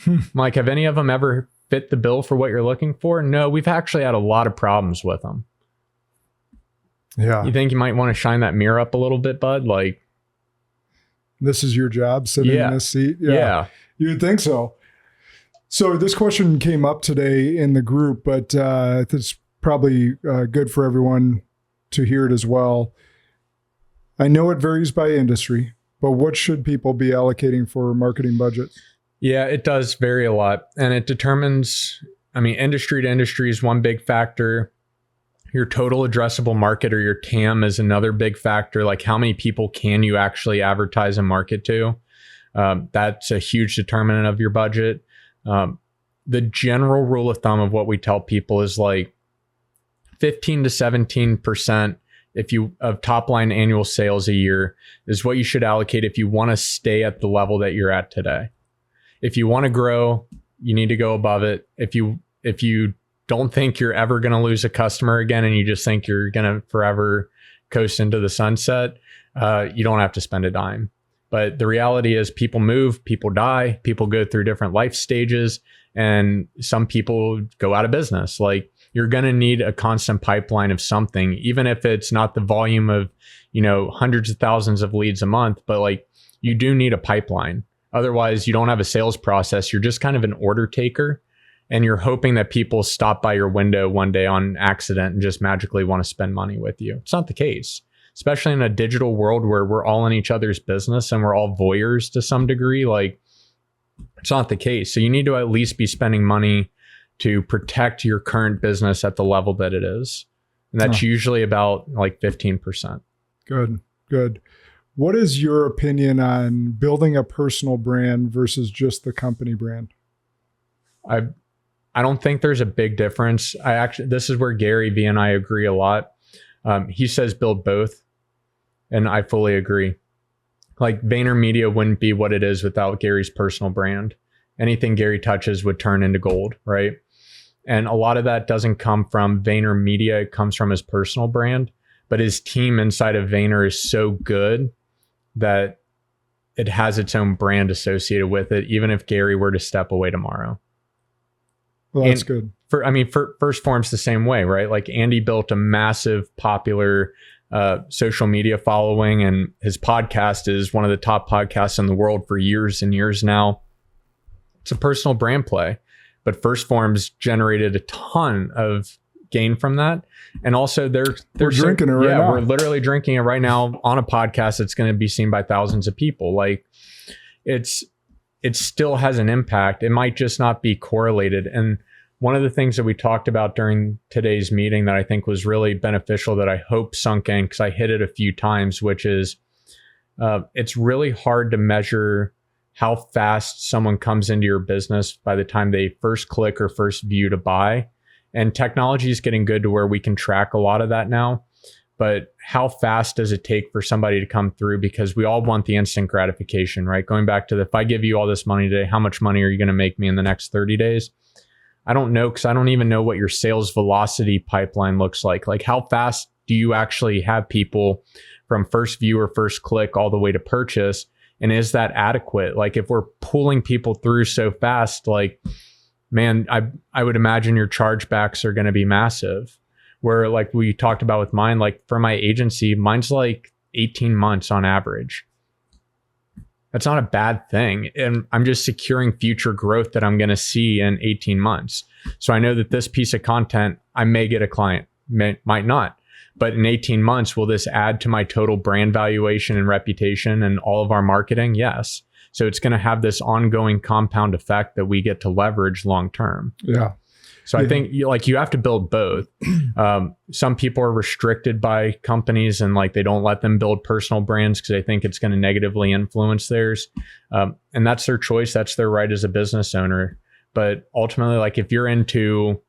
I'm like, have any of them ever fit the bill for what you're looking for? No, we've actually had a lot of problems with them. Yeah. You think you might want to shine that mirror up a little bit, bud? Like, this is your job, sitting in this seat. Yeah. You would think so. So this question came up today in the group, but it's probably good for everyone to hear it as well. I know it varies by industry, but what should people be allocating for marketing budget? Yeah, it does vary a lot. And it determines, I mean, industry to industry is one big factor. Your total addressable market, or your TAM, is another big factor. Like, how many people can you actually advertise and market to? That's a huge determinant of your budget. The general rule of thumb of what we tell people is like 15 to 17% of top line annual sales a year is what you should allocate if you want to stay at the level that you're at today. If you want to grow, you need to go above it. If you don't think you're ever going to lose a customer again, and you just think you're going to forever coast into the sunset, you don't have to spend a dime. But the reality is, people move, people die, people go through different life stages, and some people go out of business. Like, you're going to need a constant pipeline of something, even if it's not the volume of, you know, hundreds of thousands of leads a month, but like, you do need a pipeline. Otherwise, you don't have a sales process. You're just kind of an order taker, and you're hoping that people stop by your window one day on accident and just magically want to spend money with you. It's not the case, especially in a digital world where we're all in each other's business and we're all voyeurs to some degree. Like, it's not the case. So you need to at least be spending money to protect your current business at the level that it is. And that's usually about like 15%. Good. What is your opinion on building a personal brand versus just the company brand? I don't think there's a big difference. This is where Gary V and I agree a lot. He says build both, and I fully agree. Like, VaynerMedia wouldn't be what it is without Gary's personal brand. Anything Gary touches would turn into gold, right? And a lot of that doesn't come from VaynerMedia. It comes from his personal brand. But his team inside of Vayner is so good that it has its own brand associated with it, even if Gary were to step away tomorrow. Well, that's good. First Form's the same way, right? Like, Andy built a massive, popular social media following, and his podcast is one of the top podcasts in the world for years and years now. It's a personal brand play, but First Form's generated a ton of gain from that. And also we're drinking it right now. Yeah, we're literally drinking it right now on a podcast that's going to be seen by thousands of people. Like it still has an impact. It might just not be correlated. And one of the things that we talked about during today's meeting that I think was really beneficial that I hope sunk in, because I hit it a few times, which is it's really hard to measure how fast someone comes into your business by the time they first click or first view to buy. And technology is getting good to where we can track a lot of that now. But how fast does it take for somebody to come through? Because we all want the instant gratification, right? Going back to if I give you all this money today, how much money are you going to make me in the next 30 days? I don't know, because I don't even know what your sales velocity pipeline looks like. Like how fast do you actually have people from first view or first click all the way to purchase? And is that adequate? Like if we're pulling people through so fast, like, man, I would imagine your chargebacks are going to be massive. Where like we talked about with mine, like for my agency, mine's like 18 months on average. That's not a bad thing. And I'm just securing future growth that I'm going to see in 18 months. So I know that this piece of content, I may get a client, might not. But in 18 months, will this add to my total brand valuation and reputation and all of our marketing? Yes. So it's going to have this ongoing compound effect that we get to leverage long term. Yeah. So I think you have to build both. Some people are restricted by companies and like they don't let them build personal brands because they think it's going to negatively influence theirs. And that's their choice. That's their right as a business owner. But ultimately, like if you're into,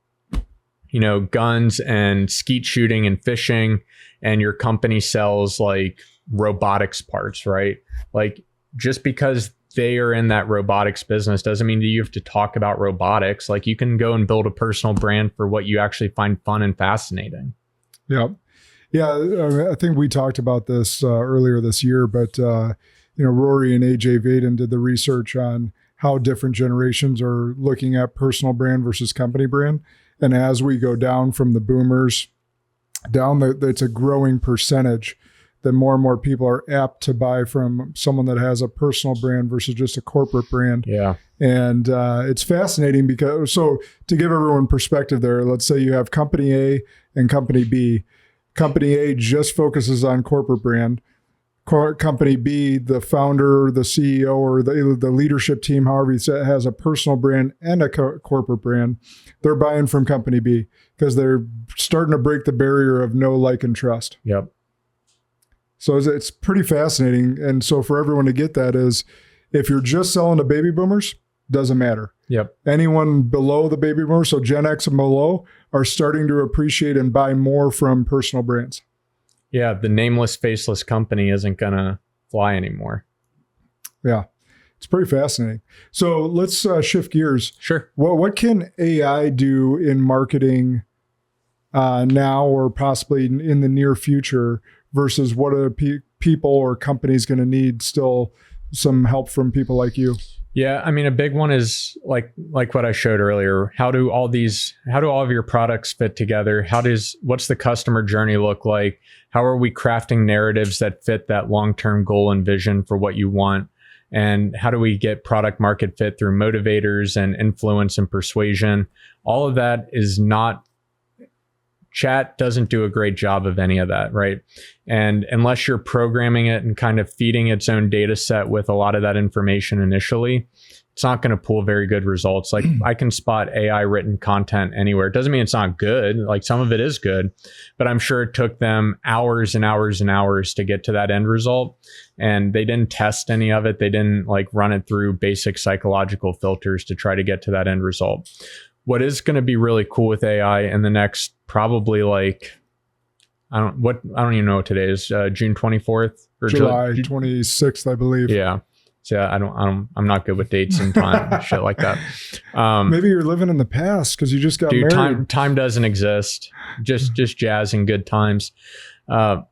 guns and skeet shooting and fishing and your company sells like robotics parts, right? Like just because they are in that robotics business doesn't mean that you have to talk about robotics. Like you can go and build a personal brand for what you actually find fun and fascinating. Yeah. Yeah. I think we talked about this earlier this year, but Rory and AJ Vaden did the research on how different generations are looking at personal brand versus company brand. And as we go down from the boomers down, it's a growing percentage that more and more people are apt to buy from someone that has a personal brand versus just a corporate brand. Yeah. And it's fascinating because, so to give everyone perspective there, let's say you have company A and company B. Company A just focuses on corporate brand. Company B, the founder, the CEO, or the leadership team, however you say it, has a personal brand and a corporate brand. They're buying from company B because they're starting to break the barrier of know, like, and trust. Yep. So it's pretty fascinating. And so for everyone to get that is, if you're just selling to baby boomers, doesn't matter. Yep. Anyone below the baby boomers, so Gen X and below, are starting to appreciate and buy more from personal brands. Yeah, the nameless, faceless company isn't going to fly anymore. Yeah, it's pretty fascinating. So let's shift gears. Sure. What can AI do in marketing now or possibly in the near future versus what are people or companies going to need still some help from people like you? Yeah, I mean, a big one is like what I showed earlier. How do all of your products fit together? What's the customer journey look like? How are we crafting narratives that fit that long-term goal and vision for what you want? And how do we get product market fit through motivators and influence and persuasion? All of that is not, chat doesn't do a great job of any of that, right? And unless you're programming it and kind of feeding its own data set with a lot of that information initially, it's not going to pull very good results. Like I can spot AI written content anywhere. It doesn't mean it's not good. Like some of it is good, but I'm sure it took them hours and hours and hours to get to that end result. And they didn't test any of it. They didn't like run it through basic psychological filters to try to get to that end result. What is going to be really cool with AI in the next probably like, I don't even know what today is, June 24th or July 26th, I believe. Yeah. So I'm not good with dates and time, shit like that. Maybe you're living in the past because you just got married. Time doesn't exist. Just jazz and good times. Where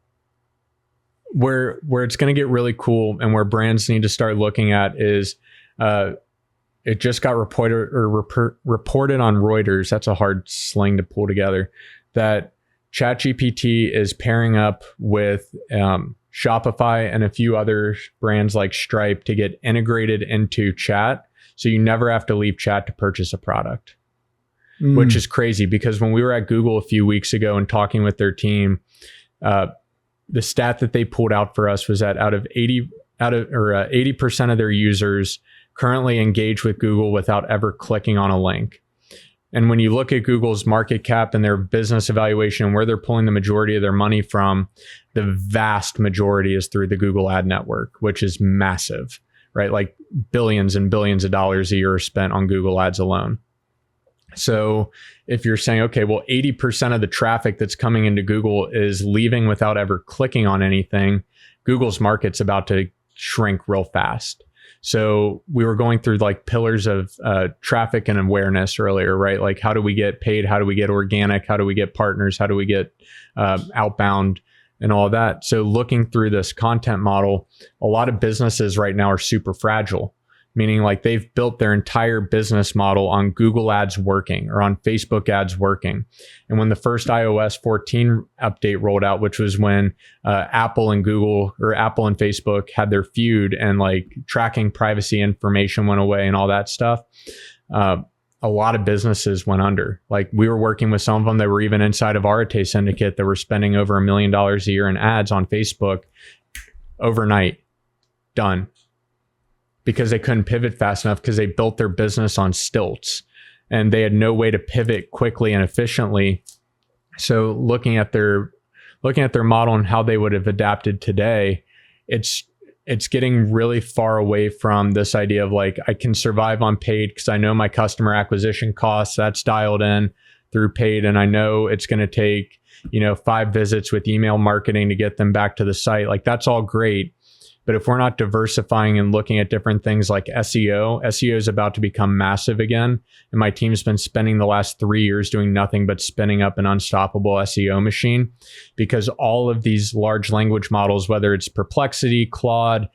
it's going to get really cool and where brands need to start looking at is, it just got reported on Reuters. That's a hard slang to pull together. That ChatGPT is pairing up with Shopify and a few other brands like Stripe to get integrated into chat. So you never have to leave chat to purchase a product. which is crazy because when we were at Google a few weeks ago and talking with their team, the stat that they pulled out for us was that 80% of their users currently engage with Google without ever clicking on a link. And when you look at Google's market cap and their business evaluation and where they're pulling the majority of their money from, the vast majority is through the Google ad network, which is massive, right? Like billions and billions of dollars a year are spent on Google ads alone. So if you're saying, okay, well, 80% of the traffic that's coming into Google is leaving without ever clicking on anything, Google's market's about to shrink real fast. So we were going through like pillars of traffic and awareness earlier, right? Like how do we get paid? How do we get organic? How do we get partners? How do we get outbound and all that? So looking through this content model, a lot of businesses right now are super fragile, meaning like they've built their entire business model on Google ads working or on Facebook ads working. And when the first iOS 14 update rolled out, which was when Apple and Google or Apple and Facebook had their feud and like tracking privacy information went away and all that stuff, a lot of businesses went under. Like we were working with some of them that were even inside of Arete Syndicate that were spending over $1 million a year in ads on Facebook overnight, done. Because they couldn't pivot fast enough because they built their business on stilts and they had no way to pivot quickly and efficiently. So looking at their model and how they would have adapted today, it's getting really far away from this idea of like, I can survive on paid because I know my customer acquisition costs, that's dialed in through paid. And I know it's going to take, 5 visits with email marketing to get them back to the site. Like that's all great. But if we're not diversifying and looking at different things like SEO is about to become massive again. And my team's been spending the last 3 years doing nothing but spinning up an unstoppable SEO machine because all of these large language models, whether it's Perplexity, Claude,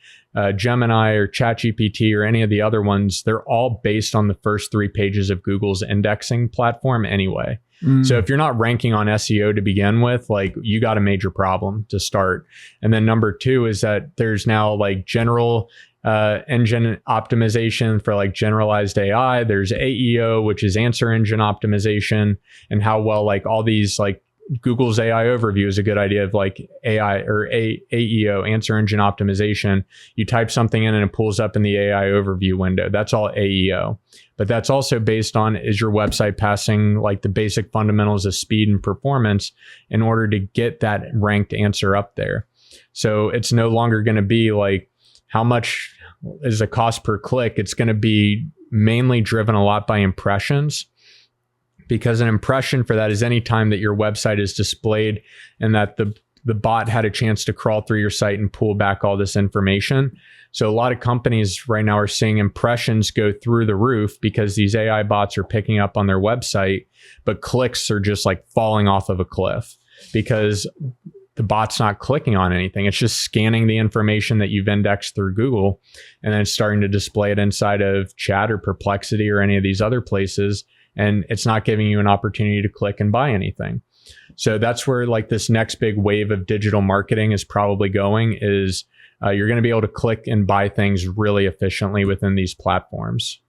Gemini or ChatGPT or any of the other ones, they're all based on the first 3 pages of Google's indexing platform anyway. So if you're not ranking on SEO to begin with, like you got a major problem to start. And then number 2 is that there's now like general engine optimization for like generalized AI. There's AEO, which is answer engine optimization, and how well like all these like Google's AI overview is a good idea of like AI or AEO, answer engine optimization. You type something in and it pulls up in the AI overview window. That's all AEO. But that's also based on, is your website passing like the basic fundamentals of speed and performance in order to get that ranked answer up there. So it's no longer going to be like, how much is the cost per click? It's going to be mainly driven a lot by impressions. Because an impression for that is any time that your website is displayed and that the bot had a chance to crawl through your site and pull back all this information. So a lot of companies right now are seeing impressions go through the roof because these AI bots are picking up on their website, but clicks are just like falling off of a cliff because the bot's not clicking on anything. It's just scanning the information that you've indexed through Google and then starting to display it inside of Chat or Perplexity or any of these other places. And it's not giving you an opportunity to click and buy anything. So that's where like this next big wave of digital marketing is probably going is you're going to be able to click and buy things really efficiently within these platforms.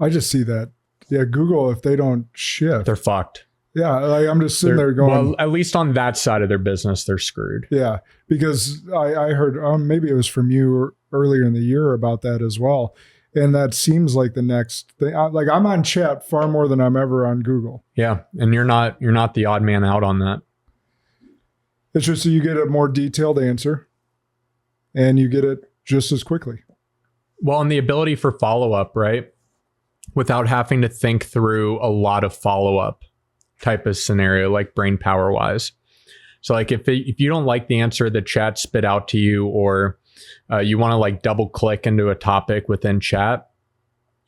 I just see that. Yeah, Google, if they don't shift, they're fucked. Yeah, like I'm just sitting there going... Well, at least on that side of their business, they're screwed. Yeah, because I heard, maybe it was from you earlier in the year about that as well. And that seems like the next thing. Like I'm on Chat far more than I'm ever on Google. Yeah, and you're not the odd man out on that. It's just so you get a more detailed answer, and you get it just as quickly. Well, and the ability for follow-up, right? Without having to think through a lot of follow-up type of scenario, like brain power wise. So like if you don't like the answer that Chat spit out to you, or you want to like double click into a topic within Chat,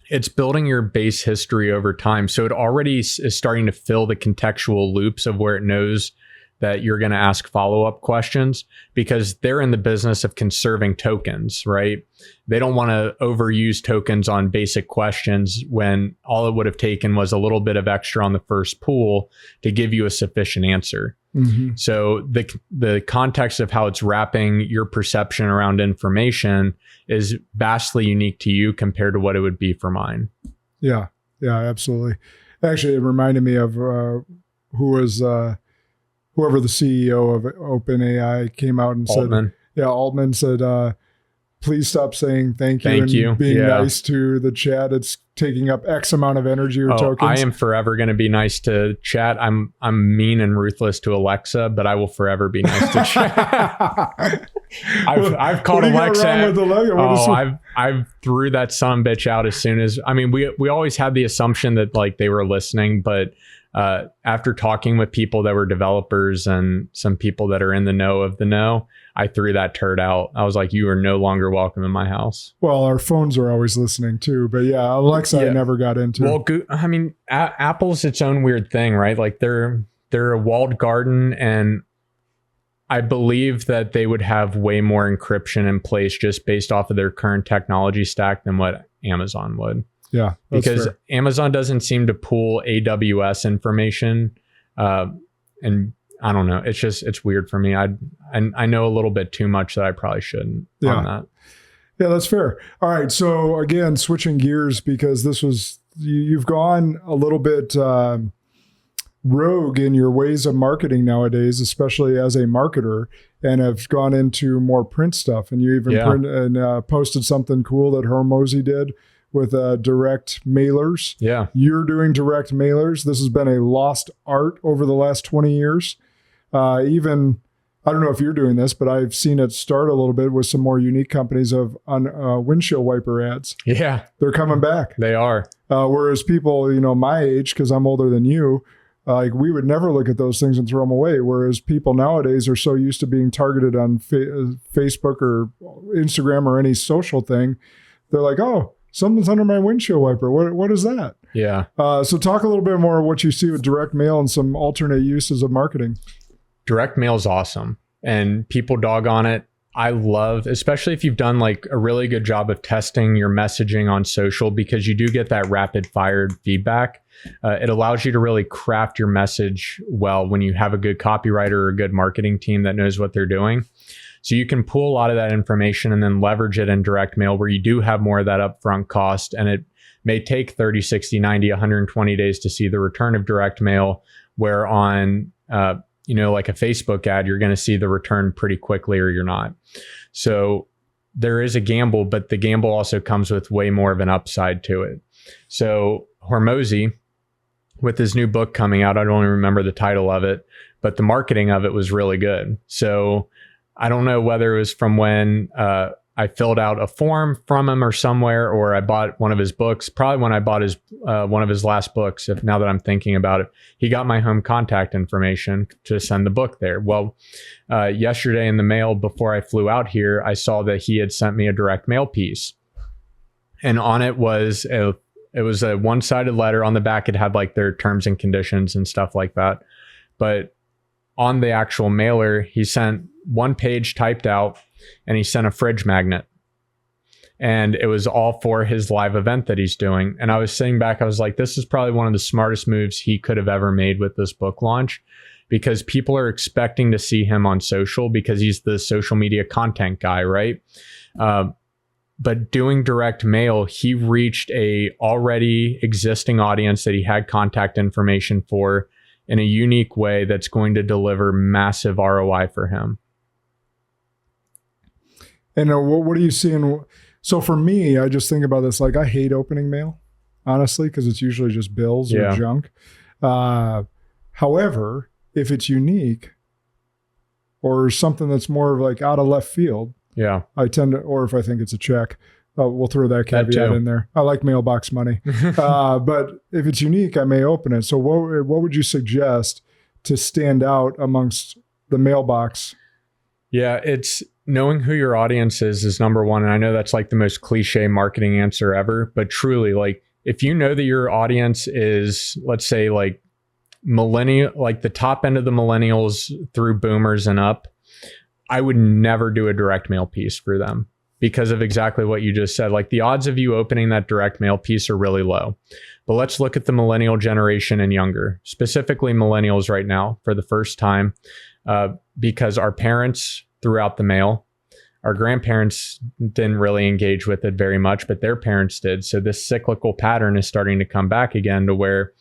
it's building your base history over time. So it already is starting to fill the contextual loops of where it knows that you're going to ask follow-up questions, because they're in the business of conserving tokens, right? They don't want to overuse tokens on basic questions when all it would have taken was a little bit of extra on the first pool to give you a sufficient answer. Mm-hmm. So the context of how it's wrapping your perception around information is vastly unique to you compared to what it would be for mine. Yeah, absolutely. Actually, it reminded me of whoever the CEO of OpenAI came out and Altman. said, Altman said, please stop saying thank you and being nice to the chat. It's taking up X amount of energy or tokens. I am forever going to be nice to chat. I'm mean and ruthless to Alexa, but I will forever be nice to chat. I've called Alexa. I've threw that son bitch out as soon as, I mean, we always had the assumption that like they were listening, but after talking with people that were developers and some people that are in the know of the know, I threw that turd out. I was like, you are no longer welcome in my house. Well, our phones are always listening too, but Alexa, I never got into. Well, I mean, Apple's its own weird thing, right? Like they're a walled garden, and I believe that they would have way more encryption in place just based off of their current technology stack than what Amazon would. Yeah, because fair. Amazon doesn't seem to pull AWS information, and I don't know. It's weird for me. I know a little bit too much that I probably shouldn't on that. Yeah, that's fair. All right. So again, switching gears, because you've gone a little bit rogue in your ways of marketing nowadays, especially as a marketer, and have gone into more print stuff. And you even posted something cool that Hormozy did with direct mailers. Yeah. You're doing direct mailers. This has been a lost art over the last 20 years. Even, I don't know if you're doing this, but I've seen it start a little bit with some more unique companies on windshield wiper ads. Yeah. They're coming back. They are. Whereas people, my age, because I'm older than you, like we would never look at those things and throw them away. Whereas people nowadays are so used to being targeted on Facebook or Instagram or any social thing. They're like, oh, something's under my windshield wiper. What is that? Yeah. So talk a little bit more what you see with direct mail and some alternate uses of marketing. Direct mail is awesome, and people dog on it. I love, especially if you've done like a really good job of testing your messaging on social, because you do get that rapid fired feedback. It allows you to really craft your message well when you have a good copywriter or a good marketing team that knows what they're doing. So you can pull a lot of that information and then leverage it in direct mail, where you do have more of that upfront cost, and it may take 30, 60, 90, 120 days to see the return of direct mail, where on like a Facebook ad, you're going to see the return pretty quickly or you're not. So there is a gamble, but the gamble also comes with way more of an upside to it. So Hormozy, with his new book coming out, I don't even remember the title of it, but the marketing of it was really good. So I don't know whether it was from when I filled out a form from him or somewhere, or I bought one of his books, probably when I bought his one of his last books, now that I'm thinking about it. He got my home contact information to send the book there. Well, yesterday in the mail, before I flew out here, I saw that he had sent me a direct mail piece. And on it was a one-sided letter. On the back, it had like their terms and conditions and stuff like that. But on the actual mailer, he sent one page typed out, and he sent a fridge magnet, and it was all for his live event that he's doing. And I was sitting back, I was like, this is probably one of the smartest moves he could have ever made with this book launch, because people are expecting to see him on social because he's the social media content guy, right? But doing direct mail, he reached a already existing audience that he had contact information for in a unique way that's going to deliver massive ROI for him. And what are you seeing? So for me, I just think about this, like I hate opening mail, honestly, because it's usually just bills or junk. However, if it's unique or something that's more like out of left field, I tend to, or if I think it's a check, we'll throw that caveat in there. I like mailbox money. But if it's unique, I may open it. So what would you suggest to stand out amongst the mailbox? Yeah, it's knowing who your audience is number one. And I know that's like the most cliche marketing answer ever, but truly, like if you know that your audience is, let's say like millennial, like the top end of the millennials through boomers and up, I would never do a direct mail piece for them because of exactly what you just said. Like the odds of you opening that direct mail piece are really low. But let's look at the millennial generation and younger, specifically millennials right now for the first time, because our parents threw out the mail. Our grandparents didn't really engage with it very much, but their parents did. So this cyclical pattern is starting to come back again to where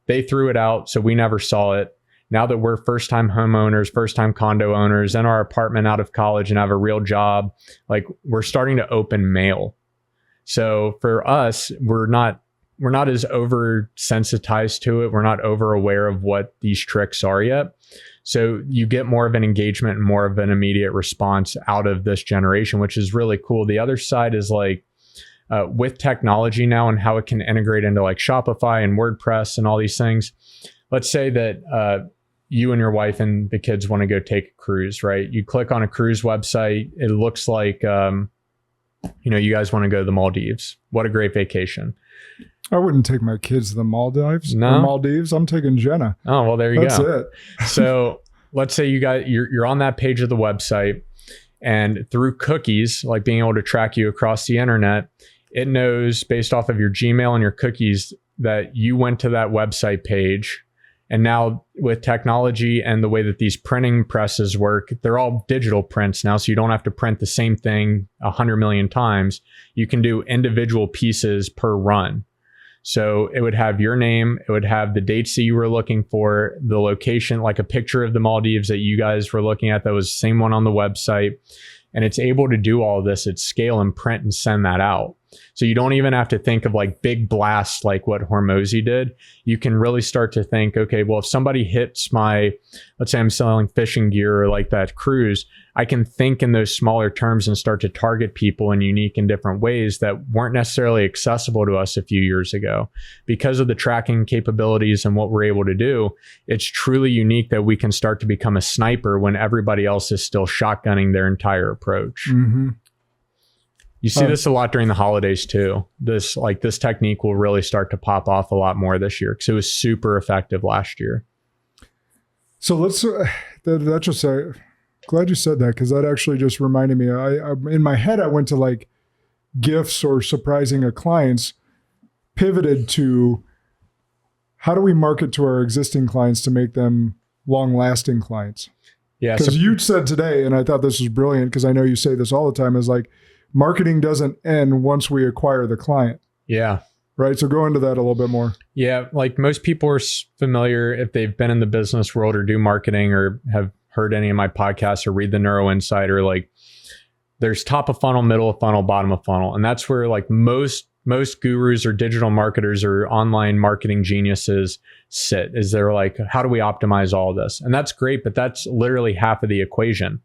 they threw it out, so we never saw it. Now that we're first-time homeowners, first-time condo owners, in our apartment out of college and have a real job, like we're starting to open mail. So for us, we're not as oversensitized to it. We're not over aware of what these tricks are yet. So you get more of an engagement and more of an immediate response out of this generation, which is really cool. The other side is like with technology now and how it can integrate into like Shopify and WordPress and all these things. Let's say that you and your wife and the kids want to go take a cruise, right? You click on a cruise website. It looks like, you guys want to go to the Maldives. What a great vacation. I wouldn't take my kids to the Maldives. No? Or Maldives. I'm taking Jenna. Oh, well, there you That's go. it. So let's say you're on that page of the website, and through cookies, like being able to track you across the internet, it knows based off of your Gmail and your cookies that you went to that website page. And now with technology and the way that these printing presses work, they're all digital prints now. So you don't have to print the same thing 100 million times. You can do individual pieces per run. So it would have your name, it would have the dates that you were looking for, the location, like a picture of the Maldives that you guys were looking at that was the same one on the website. And it's able to do all of this at scale and print and send that out. So you don't even have to think of like big blasts like what Hormozy did. You can really start to think, okay, well, if somebody hits let's say I'm selling fishing gear or like that cruise, I can think in those smaller terms and start to target people in unique and different ways that weren't necessarily accessible to us a few years ago. Because of the tracking capabilities and what we're able to do, it's truly unique that we can start to become a sniper when everybody else is still shotgunning their entire approach. Mm-hmm. You see this a lot during the holidays too. This technique will really start to pop off a lot more this year because it was super effective last year. So let's, that just, glad you said that, because that actually just reminded me, I in my head, I went to like gifts or surprising a clients, pivoted to how do we market to our existing clients to make them long-lasting clients? Yeah. Because you said today, and I thought this was brilliant, because I know you say this all the time, is like, marketing doesn't end once we acquire the client. Yeah. Right. So go into that a little bit more. Yeah. Like most people are familiar if they've been in the business world or do marketing or have heard any of my podcasts or read the Neuro Insider, like there's top of funnel, middle of funnel, bottom of funnel. And that's where like most gurus or digital marketers or online marketing geniuses sit, is they're like, how do we optimize all of this? And that's great, but that's literally half of the equation.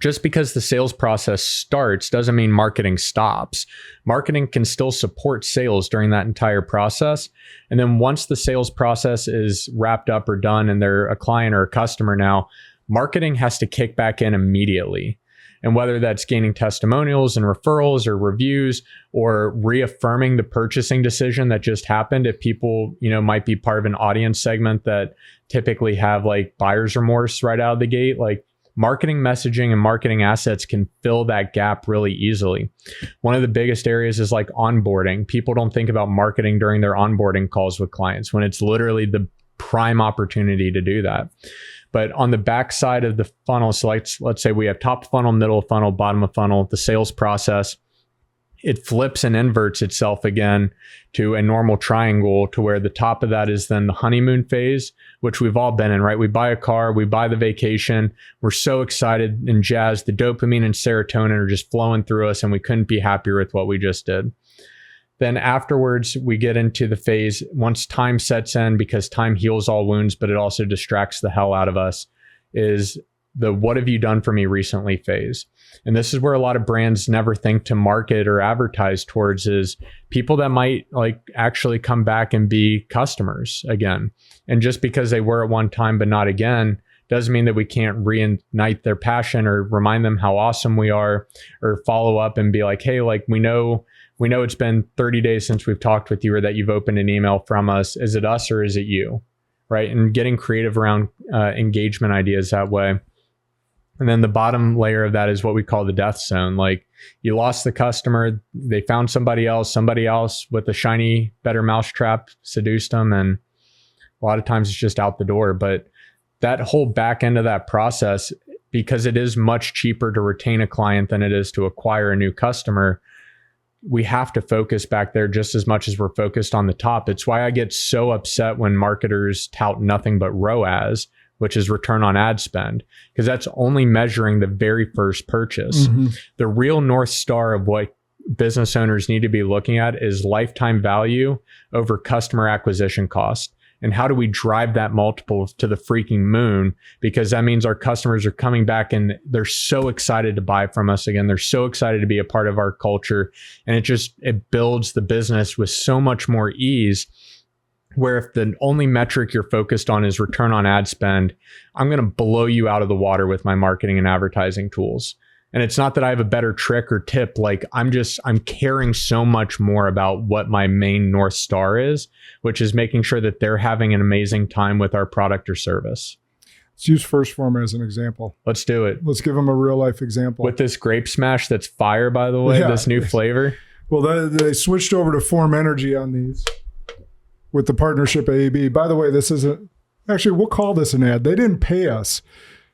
Just because the sales process starts doesn't mean marketing stops. Marketing can still support sales during that entire process. And then once the sales process is wrapped up or done and they're a client or a customer now, marketing has to kick back in immediately. And whether that's gaining testimonials and referrals or reviews or reaffirming the purchasing decision that just happened, if people, might be part of an audience segment that typically have like buyer's remorse right out of the gate, like marketing messaging and marketing assets can fill that gap really easily. One of the biggest areas is like onboarding. People don't think about marketing during their onboarding calls with clients when it's literally the prime opportunity to do that. But on the back side of the funnel, so let's say we have top funnel, middle of funnel, bottom of funnel, the sales process, it flips and inverts itself again to a normal triangle, to where the top of that is then the honeymoon phase, which we've all been in, right? We buy a car, we buy the vacation, we're so excited and jazzed, the dopamine and serotonin are just flowing through us and we couldn't be happier with what we just did. Then afterwards, we get into the phase once time sets in, because time heals all wounds, but it also distracts the hell out of us, is the what have you done for me recently phase. And this is where a lot of brands never think to market or advertise towards, is people that might like actually come back and be customers again. And just because they were at one time but not again, doesn't mean that we can't reignite their passion or remind them how awesome we are, or follow up and be like, hey, like we know it's been 30 days since we've talked with you, or that you've opened an email from us. Is it us or is it you? Right. And getting creative around engagement ideas that way. And then the bottom layer of that is what we call the death zone. Like you lost the customer, they found somebody else with a shiny, better mousetrap seduced them. And a lot of times it's just out the door. But that whole back end of that process, because it is much cheaper to retain a client than it is to acquire a new customer, we have to focus back there just as much as we're focused on the top. It's why I get so upset when marketers tout nothing but ROAS, which is return on ad spend, because that's only measuring the very first purchase. Mm-hmm. The real North Star of what business owners need to be looking at is lifetime value over customer acquisition cost. And how do we drive that multiple to the freaking moon? Because that means our customers are coming back and they're so excited to buy from us again. They're so excited to be a part of our culture. And it builds the business with so much more ease, where if the only metric you're focused on is return on ad spend, I'm going to blow you out of the water with my marketing and advertising tools. And it's not that I have a better trick or tip. Like I'm caring so much more about what my main North Star is, which is making sure that they're having an amazing time with our product or service. Let's use First Form as an example. Let's do it. Let's give them a real life example. With this grape smash that's fire, by the way, this new flavor. Well, they switched over to Form Energy on these with the partnership AB. By the way, this isn't, actually, we'll call this an ad. They didn't pay us.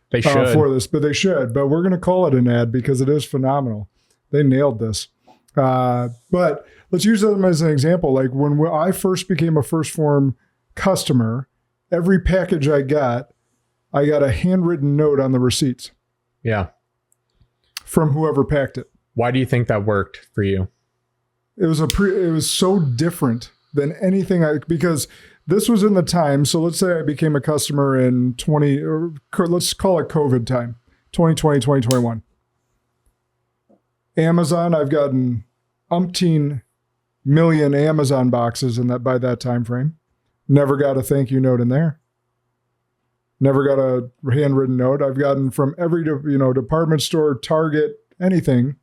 They should. For this, but they should. But we're going to call it an ad because it is phenomenal. They nailed this. But let's use them as an example. Like when I first became a First Form customer, every package I got a handwritten note on the receipts. Yeah. From whoever packed it. Why do you think that worked for you? It was so different than anything because this was in the time. So let's say I became a customer in let's call it COVID time, 2020, 2021. Amazon, I've gotten umpteen million Amazon boxes by that time frame. Never got a thank you note in there. Never got a handwritten note. I've gotten from every department store, Target, anything.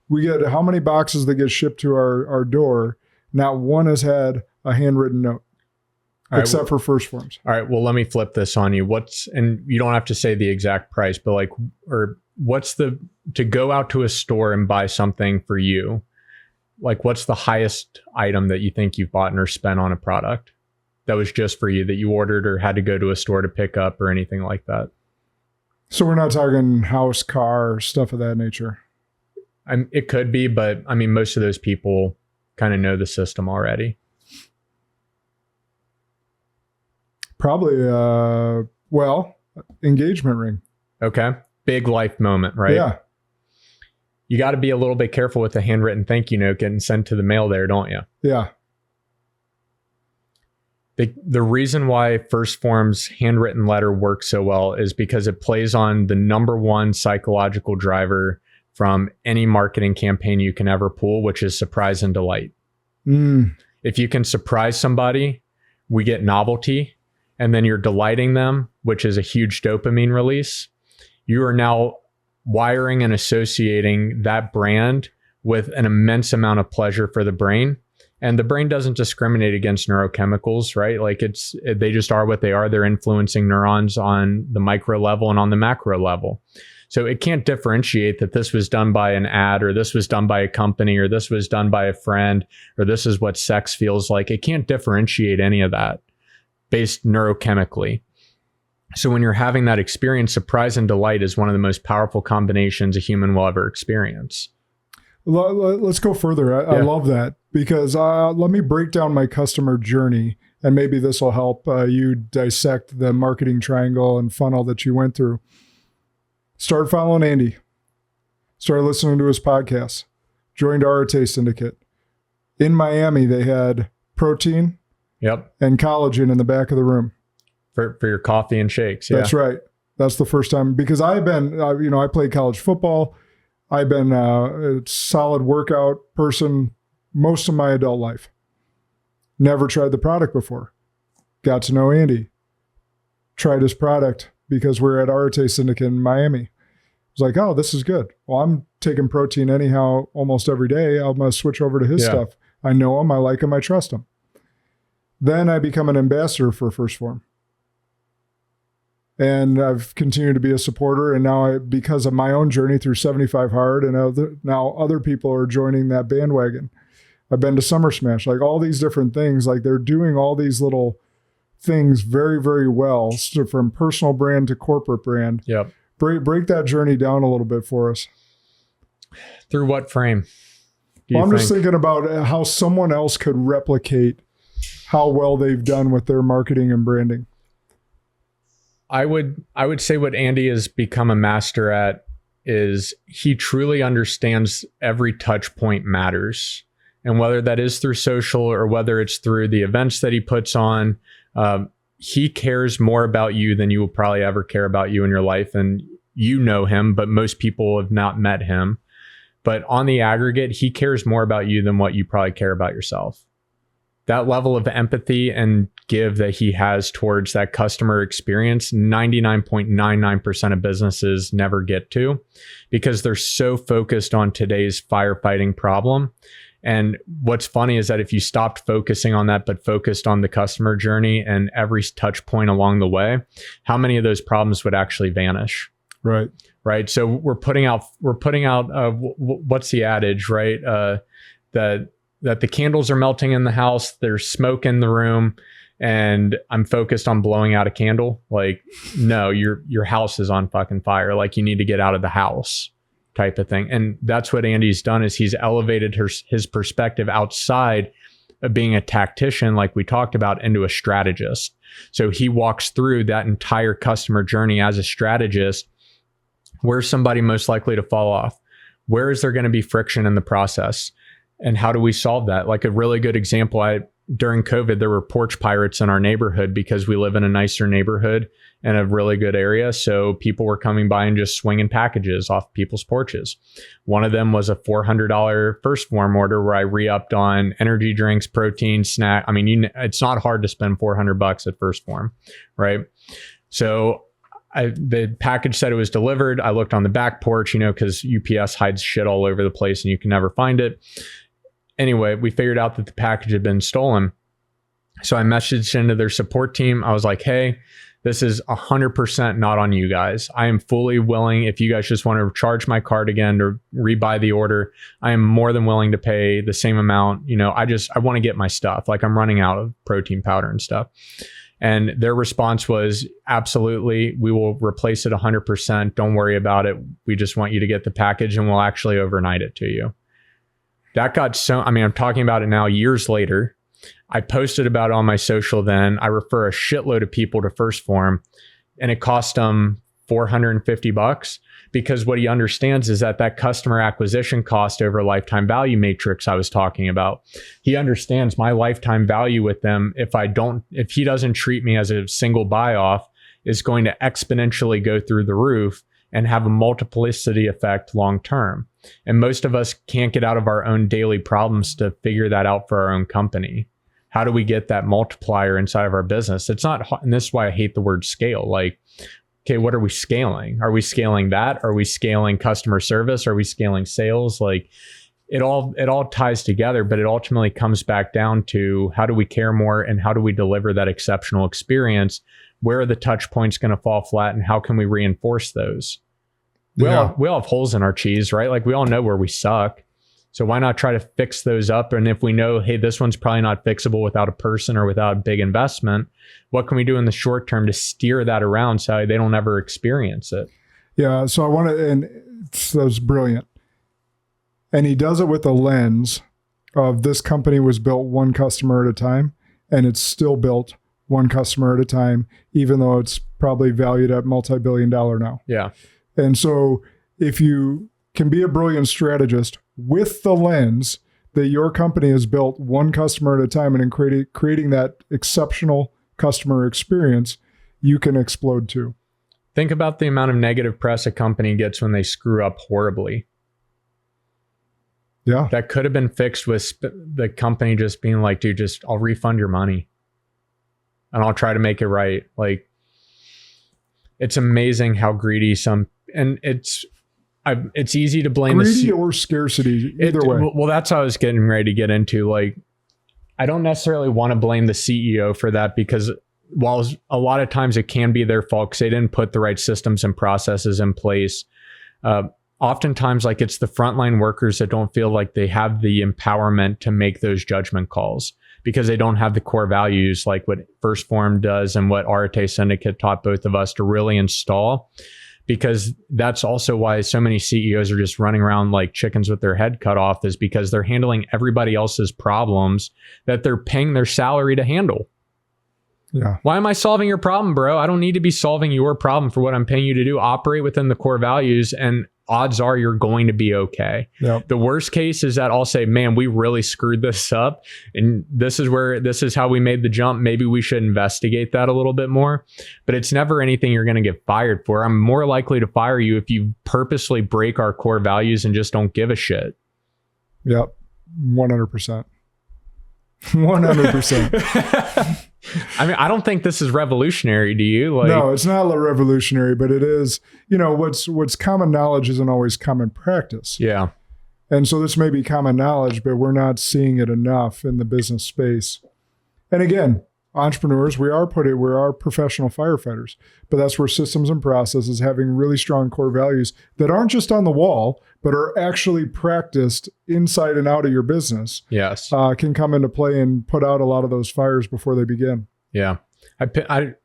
We get how many boxes that get shipped to our door. Not one has had a handwritten note. Except for First Forms. All right. Well, let me flip this on you. And you don't have to say the exact price, but to go out to a store and buy something for you, like what's the highest item that you think you've bought or spent on a product that was just for you, that you ordered or had to go to a store to pick up or anything like that? So we're not talking house, car, stuff of that nature. It could be, but I mean, most of those people kind of know the system already. Probably, engagement ring. Okay. Big life moment, right? Yeah. You got to be a little bit careful with the handwritten thank you note getting sent to the mail there, don't you? Yeah. The reason why First Form's handwritten letter works so well is because it plays on the number one psychological driver from any marketing campaign you can ever pull, which is surprise and delight. If you can surprise somebody, we get novelty. And then you're delighting them, which is a huge dopamine release. You are now wiring and associating that brand with an immense amount of pleasure for the brain. And the brain doesn't discriminate against neurochemicals, right? Like they just are what they are. They're influencing neurons on the micro level and on the macro level. So it can't differentiate that this was done by an ad, or this was done by a company, or this was done by a friend, or this is what sex feels like. It can't differentiate any of that based neurochemically. So when you're having that experience, surprise and delight is one of the most powerful combinations a human will ever experience. Let's go further. I love that, because let me break down my customer journey, and maybe this will help you dissect the marketing triangle and funnel that you went through. Started following Andy. Started listening to his podcast. Joined Arate Syndicate. In Miami, they had protein, and collagen in the back of the room. For your coffee and shakes. Yeah. That's right. That's the first time, because I've been, I played college football. I've been a solid workout person most of my adult life. Never tried the product before. Got to know Andy. Tried his product because we're at Arate Syndicate in Miami. I was like, oh, this is good. Well, I'm taking protein anyhow almost every day. I'm going to switch over to his stuff. I know him. I like him. I trust him. Then I become an ambassador for First Form. And I've continued to be a supporter. And now, because of my own journey through 75 Hard, and now other people are joining that bandwagon. I've been to Summer Smash, like all these different things. Like they're doing all these little things very, very well, so from personal brand to corporate brand. Yep. break that journey down a little bit for us. Through what frame? I'm just thinking about how someone else could replicate how well they've done with their marketing and branding. I would say what Andy has become a master at is he truly understands every touch point matters. And whether that is through social or whether it's through the events that he puts on, he cares more about you than you will probably ever care about you in your life. And you know him, but most people have not met him. But on the aggregate, he cares more about you than what you probably care about yourself. That level of empathy and give that he has towards that customer experience, 99.99% of businesses never get to, because they're so focused on today's firefighting problem. And what's funny is that if you stopped focusing on that, but focused on the customer journey and every touch point along the way, how many of those problems would actually vanish? Right. Right. So we're putting out what's the adage, right? That the candles are melting in the house, there's smoke in the room, and I'm focused on blowing out a candle. Like, no, your house is on fucking fire. Like, you need to get out of the house, type of thing. And that's what Andy's done, is he's elevated his perspective outside of being a tactician, like we talked about, into a strategist. So he walks through that entire customer journey as a strategist. Where's somebody most likely to fall off? Where is there going to be friction in the process? And how do we solve that? Like, a really good example, during COVID, there were porch pirates in our neighborhood because we live in a nicer neighborhood and a really good area. So people were coming by and just swinging packages off people's porches. One of them was a $400 first form order where I re-upped on energy drinks, protein, snack. I mean, it's not hard to spend $400 at first form, right? So the package said it was delivered. I looked on the back porch, because UPS hides shit all over the place and you can never find it. Anyway, we figured out that the package had been stolen. So I messaged into their support team. I was like, hey, this is 100% not on you guys. I am fully willing, if you guys just want to charge my card again or rebuy the order, I am more than willing to pay the same amount. I want to get my stuff. Like, I'm running out of protein powder and stuff. And their response was, absolutely, we will replace it 100%. Don't worry about it. We just want you to get the package and we'll actually overnight it to you. That got I'm talking about it now years later. I posted about it on my social then. I refer a shitload of people to First Form, and it cost them $450 because what he understands is that customer acquisition cost over lifetime value matrix I was talking about. He understands my lifetime value with them. If he doesn't treat me as a single buy off, is going to exponentially go through the roof and have a multiplicity effect long term. And most of us can't get out of our own daily problems to figure that out for our own company. How do we get that multiplier inside of our business? It's not, and this is why I hate the word scale. Like, okay, what are we scaling? Are we scaling that? Are we scaling customer service? Are we scaling sales? Like, it all ties together, but it ultimately comes back down to how do we care more and how do we deliver that exceptional experience? Where are the touch points going to fall flat and how can we reinforce those? We all have holes in our cheese, right? Like, we all know where we suck. So why not try to fix those up? And if we know, hey, this one's probably not fixable without a person or without a big investment, what can we do in the short term to steer that around so they don't ever experience it? Yeah. So I want to, and that was brilliant. And he does it with the lens of this company was built one customer at a time, and it's still built one customer at a time, even though it's probably valued at multi-billion-dollar now. Yeah. And so if you can be a brilliant strategist with the lens that your company has built one customer at a time and in creating that exceptional customer experience, you can explode too. Think about the amount of negative press a company gets when they screw up horribly. Yeah. That could have been fixed with the company just being like, dude, I'll refund your money and I'll try to make it right. Like, it's amazing how greedy and it's easy to blame greedy or scarcity, either way. Well, that's how I was getting ready to get into. Like, I don't necessarily want to blame the CEO for that, because while a lot of times it can be their fault because they didn't put the right systems and processes in place, oftentimes, like, it's the frontline workers that don't feel like they have the empowerment to make those judgment calls because they don't have the core values like what First Form does and what Arete Syndicate taught both of us to really install. because that's also why so many CEOs are just running around like chickens with their head cut off, is because they're handling everybody else's problems that they're paying their salary to handle. Yeah. Why am I solving your problem, bro? I don't need to be solving your problem for what I'm paying you to do. Operate within the core values, and odds are you're going to be okay. Yep. The worst case is that I'll say, man, we really screwed this up, and this is how we made the jump. Maybe we should investigate that a little bit more. But it's never anything you're going to get fired for. I'm more likely to fire you if you purposely break our core values and just don't give a shit. Yep. 100%. 100%. I mean, I don't think this is revolutionary. Do you? No, it's not revolutionary, but it is, what's common knowledge isn't always common practice. Yeah. And so this may be common knowledge, but we're not seeing it enough in the business space. And again, entrepreneurs, we're professional firefighters, but that's where systems and processes, having really strong core values that aren't just on the wall, but are actually practiced inside and out of your business. Yes. Can come into play and put out a lot of those fires before they begin. Yeah. I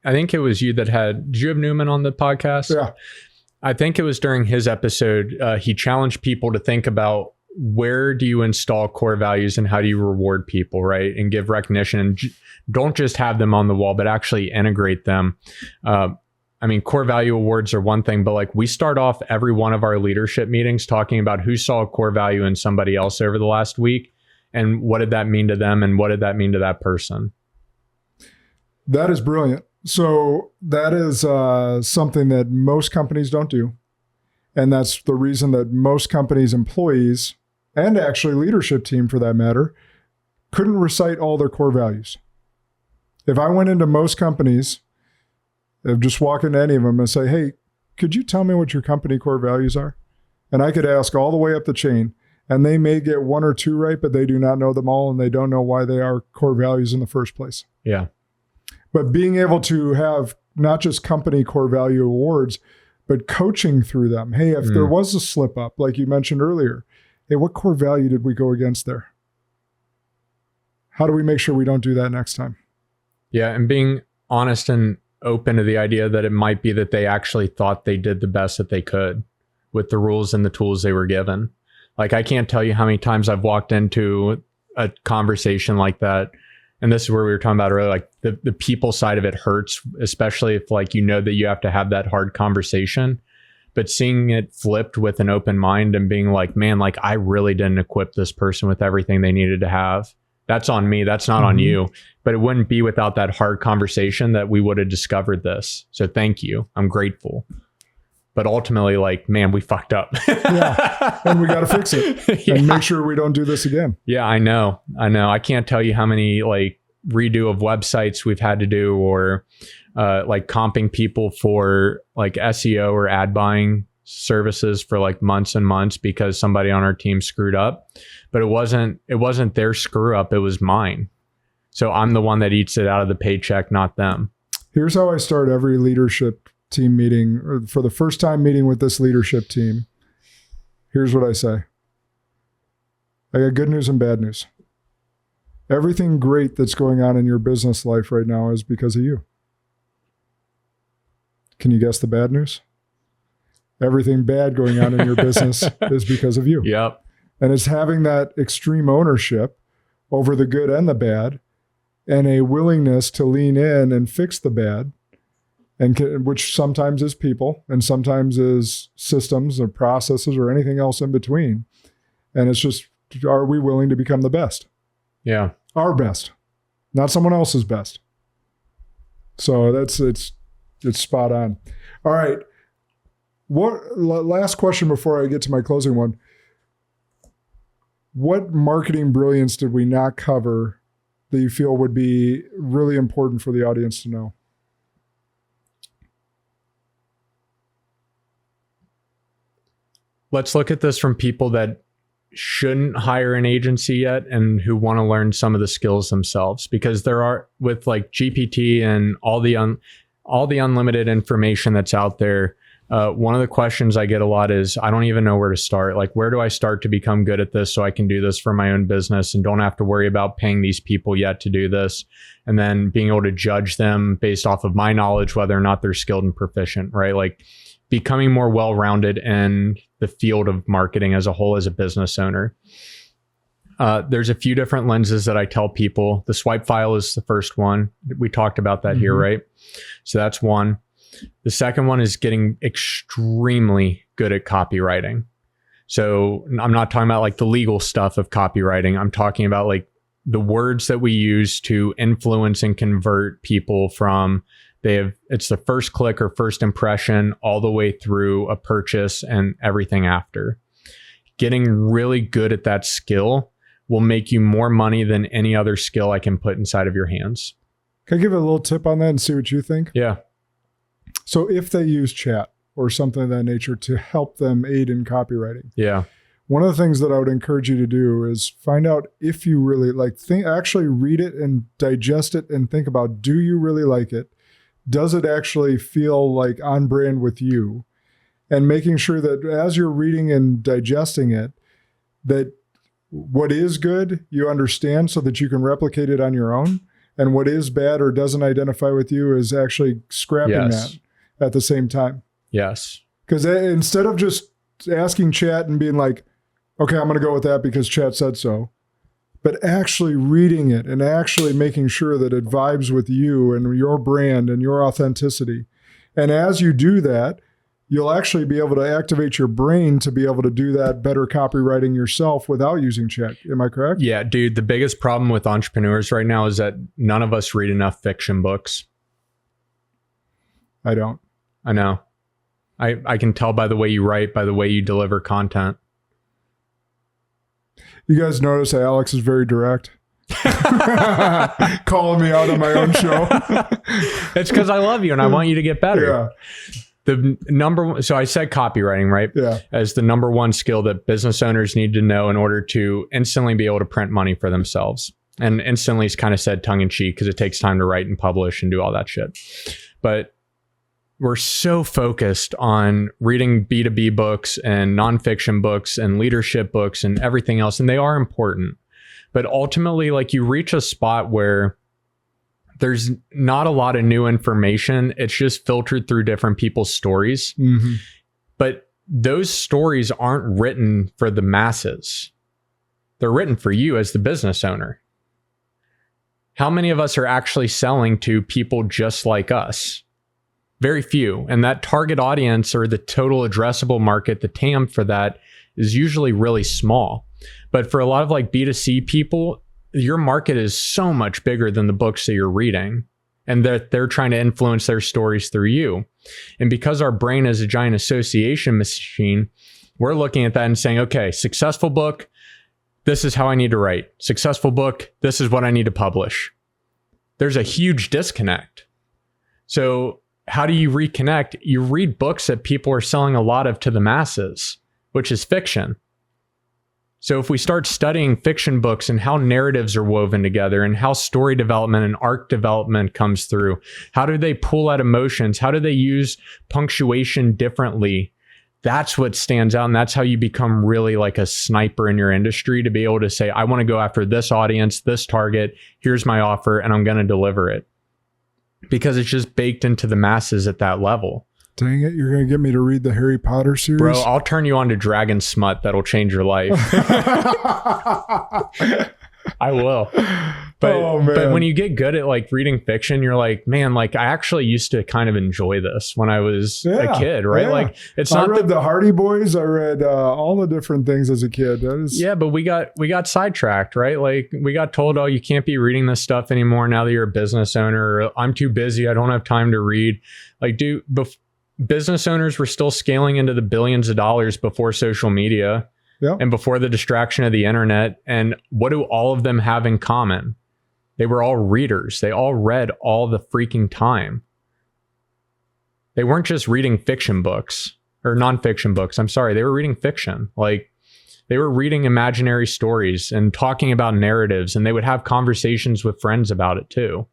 think it was you that did you have Newman on the podcast? Yeah. I think it was during his episode, he challenged people to think about, where do you install core values and how do you reward people, right? And give recognition, and don't just have them on the wall, but actually integrate them. I mean, core value awards are one thing, but like we start off every one of our leadership meetings talking about who saw a core value in somebody else over the last week, and what did that mean to them, and what did that mean to that person? That is brilliant. So that is something that most companies don't do. And that's the reason that most companies' employees, and actually leadership team for that matter, couldn't recite all their core values. If I went into most companies, just walk into any of them and say, hey, could you tell me what your company core values are? And I could ask all the way up the chain, and they may get one or two right, but they do not know them all, and they don't know why they are core values in the first place. Yeah. But being able to have not just company core value awards, but coaching through them. Hey, if there was a slip up, like you mentioned earlier, hey, what core value did we go against there? How do we make sure we don't do that next time? Yeah. And being honest and open to the idea that it might be that they actually thought they did the best that they could with the rules and the tools they were given. Like, I can't tell you how many times I've walked into a conversation like that. And this is where we were talking about earlier, like the people side of it hurts, especially if like, that you have to have that hard conversation, but seeing it flipped with an open mind and being like, man, like I really didn't equip this person with everything they needed to have. That's on me. That's not on you. But it wouldn't be without that hard conversation that we would have discovered this. So thank you. I'm grateful. But ultimately, like, man, we fucked up. Yeah. And we got to fix it and make sure we don't do this again. Yeah, I know. I can't tell you how many like redo of websites we've had to do, or like comping people for like SEO or ad buying services for like months and months because somebody on our team screwed up. But it wasn't their screw up. It was mine. So I'm the one that eats it out of the paycheck, not them. Here's how I start every leadership team meeting, or for the first time meeting with this leadership team. Here's what I say. I got good news and bad news. Everything great that's going on in your business life right now is because of you. Can you guess the bad news? Everything bad going on in your business is because of you. Yep. And it's having that extreme ownership over the good and the bad, and a willingness to lean in and fix the bad, and which sometimes is people and sometimes is systems or processes or anything else in between. And it's just, are we willing to become the best? Yeah. Our best, not someone else's best. So it's spot on. All right. Last question before I get to my closing one. What marketing brilliance did we not cover that you feel would be really important for the audience to know? Let's look at this from people that shouldn't hire an agency yet and who want to learn some of the skills themselves, because there are, with like GPT and all the unlimited information that's out there. One of the questions I get a lot is, I don't even know where to start. Like, where do I start to become good at this so I can do this for my own business and don't have to worry about paying these people yet to do this? And then being able to judge them based off of my knowledge, whether or not they're skilled and proficient, right? Like, becoming more well-rounded in the field of marketing as a whole as a business owner. There's a few different lenses that I tell people. The swipe file is the first one. We talked about that here, right? So that's one. The second one is getting extremely good at copywriting. So I'm not talking about like the legal stuff of copywriting. I'm talking about like the words that we use to influence and convert people from it's the first click or first impression all the way through a purchase and everything after. Getting really good at that skill will make you more money than any other skill I can put inside of your hands. Can I give a little tip on that and see what you think? Yeah. So if they use chat or something of that nature to help them aid in copywriting. Yeah. One of the things that I would encourage you to do is find out if you really actually read it and digest it and think about, do you really like it? Does it actually feel like on brand with you? And making sure that as you're reading and digesting it, that what is good, you understand so that you can replicate it on your own. And what is bad or doesn't identify with you is actually scrapping that at the same time. Yes. Because instead of just asking chat and being like, okay, I'm going to go with that because chat said so, but actually reading it and actually making sure that it vibes with you and your brand and your authenticity. And as you do that, you'll actually be able to activate your brain to be able to do that better copywriting yourself without using chat. Am I correct? Yeah, dude. The biggest problem with entrepreneurs right now is that none of us read enough fiction books. I don't. I know. I can tell by the way you write, by the way you deliver content. You guys notice that Alex is very direct. Calling me out on my own show. It's because I love you and I want you to get better. Yeah. So I said copywriting, right? Yeah. As the number one skill that business owners need to know in order to instantly be able to print money for themselves. And instantly is kind of said tongue in cheek because it takes time to write and publish and do all that shit. But we're so focused on reading B2B books and nonfiction books and leadership books and everything else. And they are important. But ultimately, like, you reach a spot where there's not a lot of new information. It's just filtered through different people's stories. Mm-hmm. But those stories aren't written for the masses. They're written for you as the business owner. How many of us are actually selling to people just like us? Very few. And that target audience or the total addressable market, the TAM for that, is usually really small. But for a lot of like B2C people, your market is so much bigger than the books that you're reading, and that they're trying to influence their stories through you. And because our brain is a giant association machine, we're looking at that and saying, okay, successful book, this is how I need to write. Successful book, this is what I need to publish. There's a huge disconnect. So how do you reconnect? You read books that people are selling a lot of to the masses, which is fiction. So if we start studying fiction books and how narratives are woven together and how story development and arc development comes through, how do they pull out emotions? How do they use punctuation differently? That's what stands out. And that's how you become really like a sniper in your industry, to be able to say, I want to go after this audience, this target, here's my offer, and I'm going to deliver it. Because it's just baked into the masses at that level. Dang it, you're going to get me to read the Harry Potter series? Bro, I'll turn you on to Dragon Smut. That'll change your life. I will. But when you get good at like reading fiction, you're like, man, like I actually used to kind of enjoy this when I was a kid, right? Yeah. Like it's not. I read the Hardy Boys. I read all the different things as a kid. Yeah, but we got sidetracked, right? Like we got told, oh, you can't be reading this stuff anymore now that you're a business owner. Or, I'm too busy. I don't have time to read. Like, dude, business owners were still scaling into the billions of dollars before social media. Yeah. And before the distraction of the internet. And what do all of them have in common? They were all readers. They all read all the freaking time. They weren't just reading fiction books or nonfiction books. I'm sorry. They were reading fiction. Like they were reading imaginary stories and talking about narratives, and they would have conversations with friends about it too.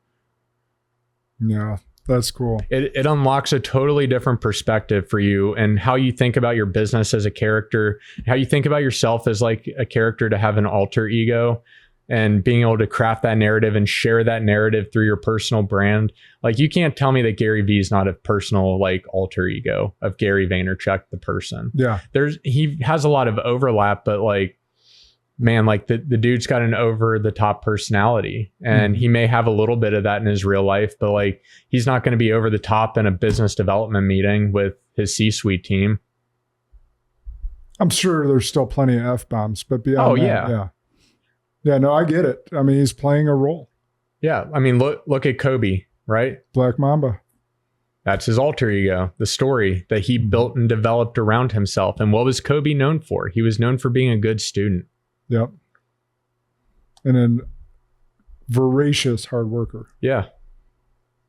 Yeah. That's cool. It unlocks a totally different perspective for you and how you think about your business as a character, how you think about yourself as like a character to have an alter ego. and being able to craft that narrative and share that narrative through your personal brand. Like, you can't tell me that Gary Vee is not a personal like alter ego of Gary Vaynerchuk, the person. Yeah. He has a lot of overlap, but like, man, like the dude's got an over the top personality, and he may have a little bit of that in his real life, but like, he's not going to be over the top in a business development meeting with his C-suite team. I'm sure there's still plenty of F-bombs, but beyond that, yeah, no, I get it. I mean, he's playing a role. Yeah. I mean, look at Kobe, right? Black Mamba. That's his alter ego, the story that he built and developed around himself. And what was Kobe known for? He was known for being a good student. Yep. And then voracious hard worker. Yeah.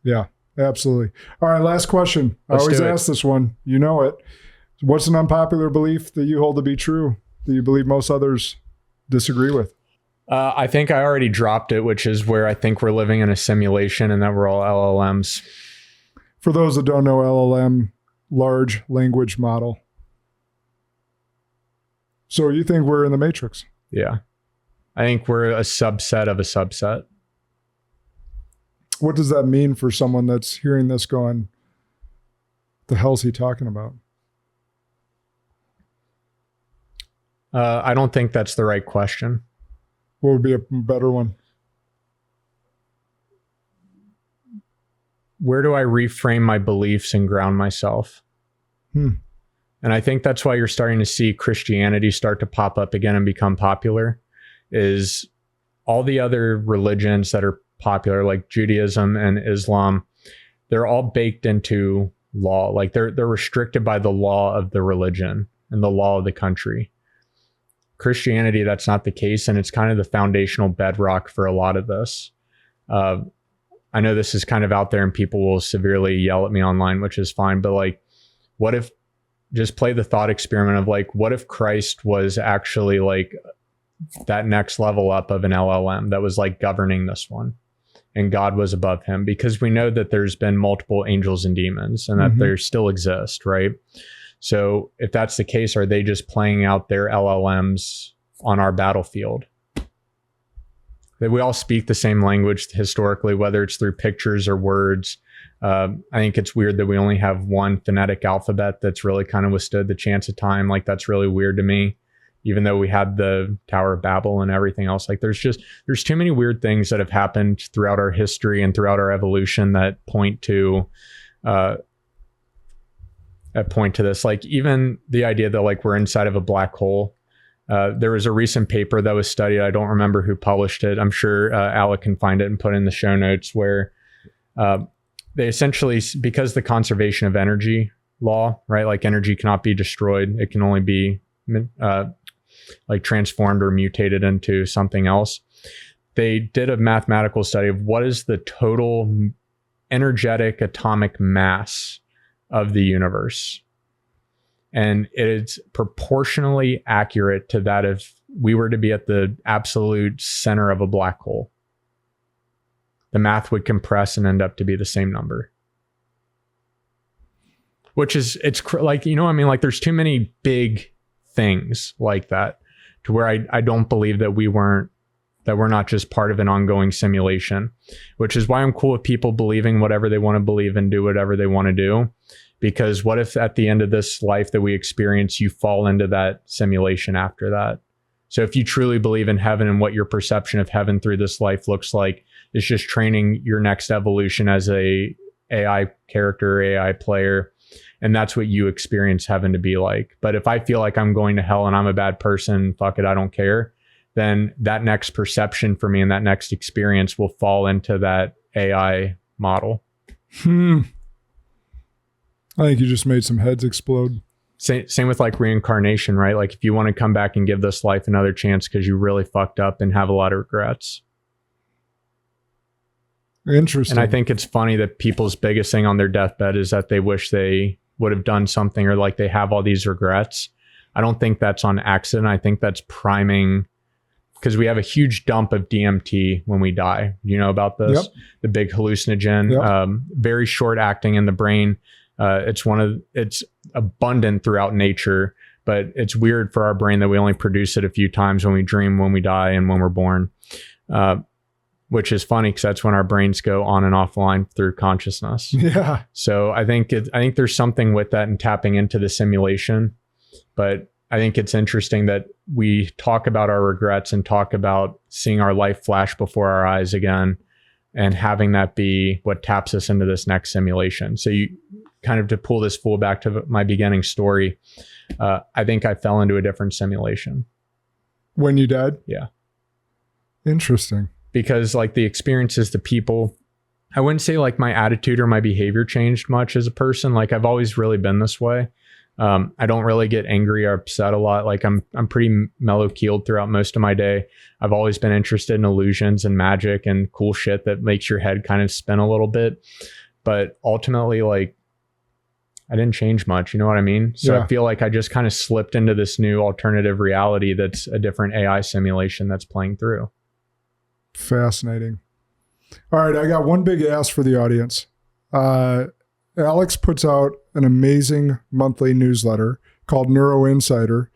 Yeah, absolutely. All right, last question. I always ask this one. You know it. What's an unpopular belief that you hold to be true that you believe most others disagree with? I think I already dropped it, which is where I think we're living in a simulation and that we're all LLMs. For those that don't know, LLM, large language model. So you think we're in the Matrix? Yeah. I think we're a subset of a subset. What does that mean for someone that's hearing this going, the hell's he talking about? I don't think that's the right question. What would be a better one? Where do I reframe my beliefs and ground myself? And I think that's why you're starting to see Christianity start to pop up again and become popular, is all the other religions that are popular, like Judaism and Islam, they're all baked into law. Like they're restricted by the law of the religion and the law of the country. Christianity, that's not the case. And it's kind of the foundational bedrock for a lot of this. I know this is kind of out there and people will severely yell at me online, which is fine. But like, what if, just play the thought experiment of like, what if Christ was actually like that next level up of an LLM that was like governing this one, and God was above him? Because we know that there's been multiple angels and demons and that they still exist, right? So if that's the case, are they just playing out their LLMs on our battlefield? That we all speak the same language historically, whether it's through pictures or words. I think it's weird that we only have one phonetic alphabet that's really kind of withstood the chance of time. Like, that's really weird to me, even though we had the Tower of Babel and everything else. Like, there's too many weird things that have happened throughout our history and throughout our evolution that point to this. Like, even the idea that like we're inside of a black hole. There was a recent paper that was studied. I don't remember who published it. I'm sure Alec can find it and put it in the show notes, where they essentially, because the conservation of energy law, right? Like, energy cannot be destroyed. It can only be like transformed or mutated into something else. They did a mathematical study of what is the total energetic atomic mass of the universe. And it's proportionally accurate to that if we were to be at the absolute center of a black hole. The math would compress and end up to be the same number. Which is, like, you know what I mean? Like, there's too many big things like that to where I don't believe that we're not just part of an ongoing simulation, which is why I'm cool with people believing whatever they want to believe and do whatever they want to do. Because what if at the end of this life that we experience, you fall into that simulation after that? So if you truly believe in heaven and what your perception of heaven through this life looks like is just training your next evolution as a AI character, AI player, and that's what you experience heaven to be like. But if I feel like I'm going to hell and I'm a bad person, fuck it, I don't care, then that next perception for me and that next experience will fall into that AI model. I think you just made some heads explode. Same with like reincarnation, right? Like, if you want to come back and give this life another chance because you really fucked up and have a lot of regrets. Interesting. And I think it's funny that people's biggest thing on their deathbed is that they wish they would have done something, or like they have all these regrets. I don't think that's on accident. I think that's priming, because we have a huge dump of DMT when we die. You know about this? Yep. The big hallucinogen, very short acting in the brain. It's abundant throughout nature, but it's weird for our brain that we only produce it a few times: when we dream, when we die, and when we're born. Which is funny because that's when our brains go on and offline through consciousness. Yeah. So I think there's something with that and tapping into the simulation. But I think it's interesting that we talk about our regrets and talk about seeing our life flash before our eyes again, and having that be what taps us into this next simulation. So you kind of, to pull this full back to my beginning story, I think I fell into a different simulation. When you died? Yeah. Interesting. Because like the experiences, the people, I wouldn't say like my attitude or my behavior changed much as a person. Like I've always really been this way. I don't really get angry or upset a lot. Like I'm pretty mellow keeled throughout most of my day. I've always been interested in illusions and magic and cool shit that makes your head kind of spin a little bit. But ultimately, like, I didn't change much. You know what I mean? So yeah. I feel like I just kind of slipped into this new alternative reality that's a different AI simulation that's playing through. Fascinating. All right. I got one big ask for the audience. Alex puts out an amazing monthly newsletter called Neuro Insider.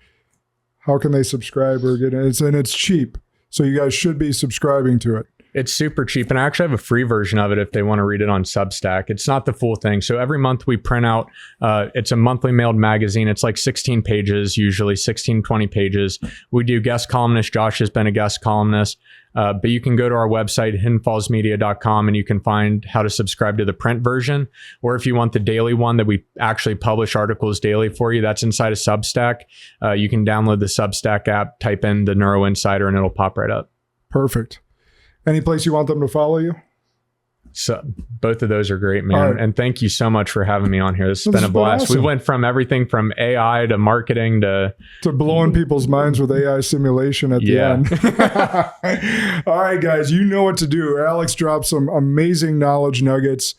How can they subscribe or get it? And it's cheap. So you guys should be subscribing to it. It's super cheap. And I actually have a free version of it if they want to read it on Substack. It's not the full thing. So every month we print out, it's a monthly mailed magazine. It's like 16 pages, usually 16, 20 pages. We do guest columnists. Josh has been a guest columnist. But you can go to our website, hiddenfallsmedia.com, and you can find how to subscribe to the print version. Or if you want the daily one that we actually publish articles daily for you, that's inside of Substack. You can download the Substack app, type in the Neuro Insider, and it'll pop right up. Perfect. Any place you want them to follow you? So both of those are great, man. Right. And thank you so much for having me on here. This has been a blast. Awesome. We went from everything from AI to marketing to blowing people's minds with AI simulation at the end. All right, guys, you know what to do. Alex dropped some amazing knowledge nuggets.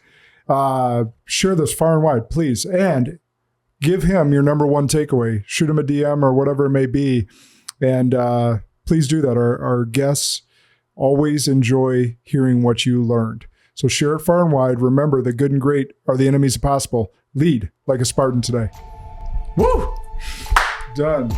Share this far and wide, please. And give him your number one takeaway. Shoot him a DM or whatever it may be. And please do that. Our guests always enjoy hearing what you learned. So share it far and wide. Remember, the good and great are the enemies of possible. Lead like a Spartan today. Woo! Done.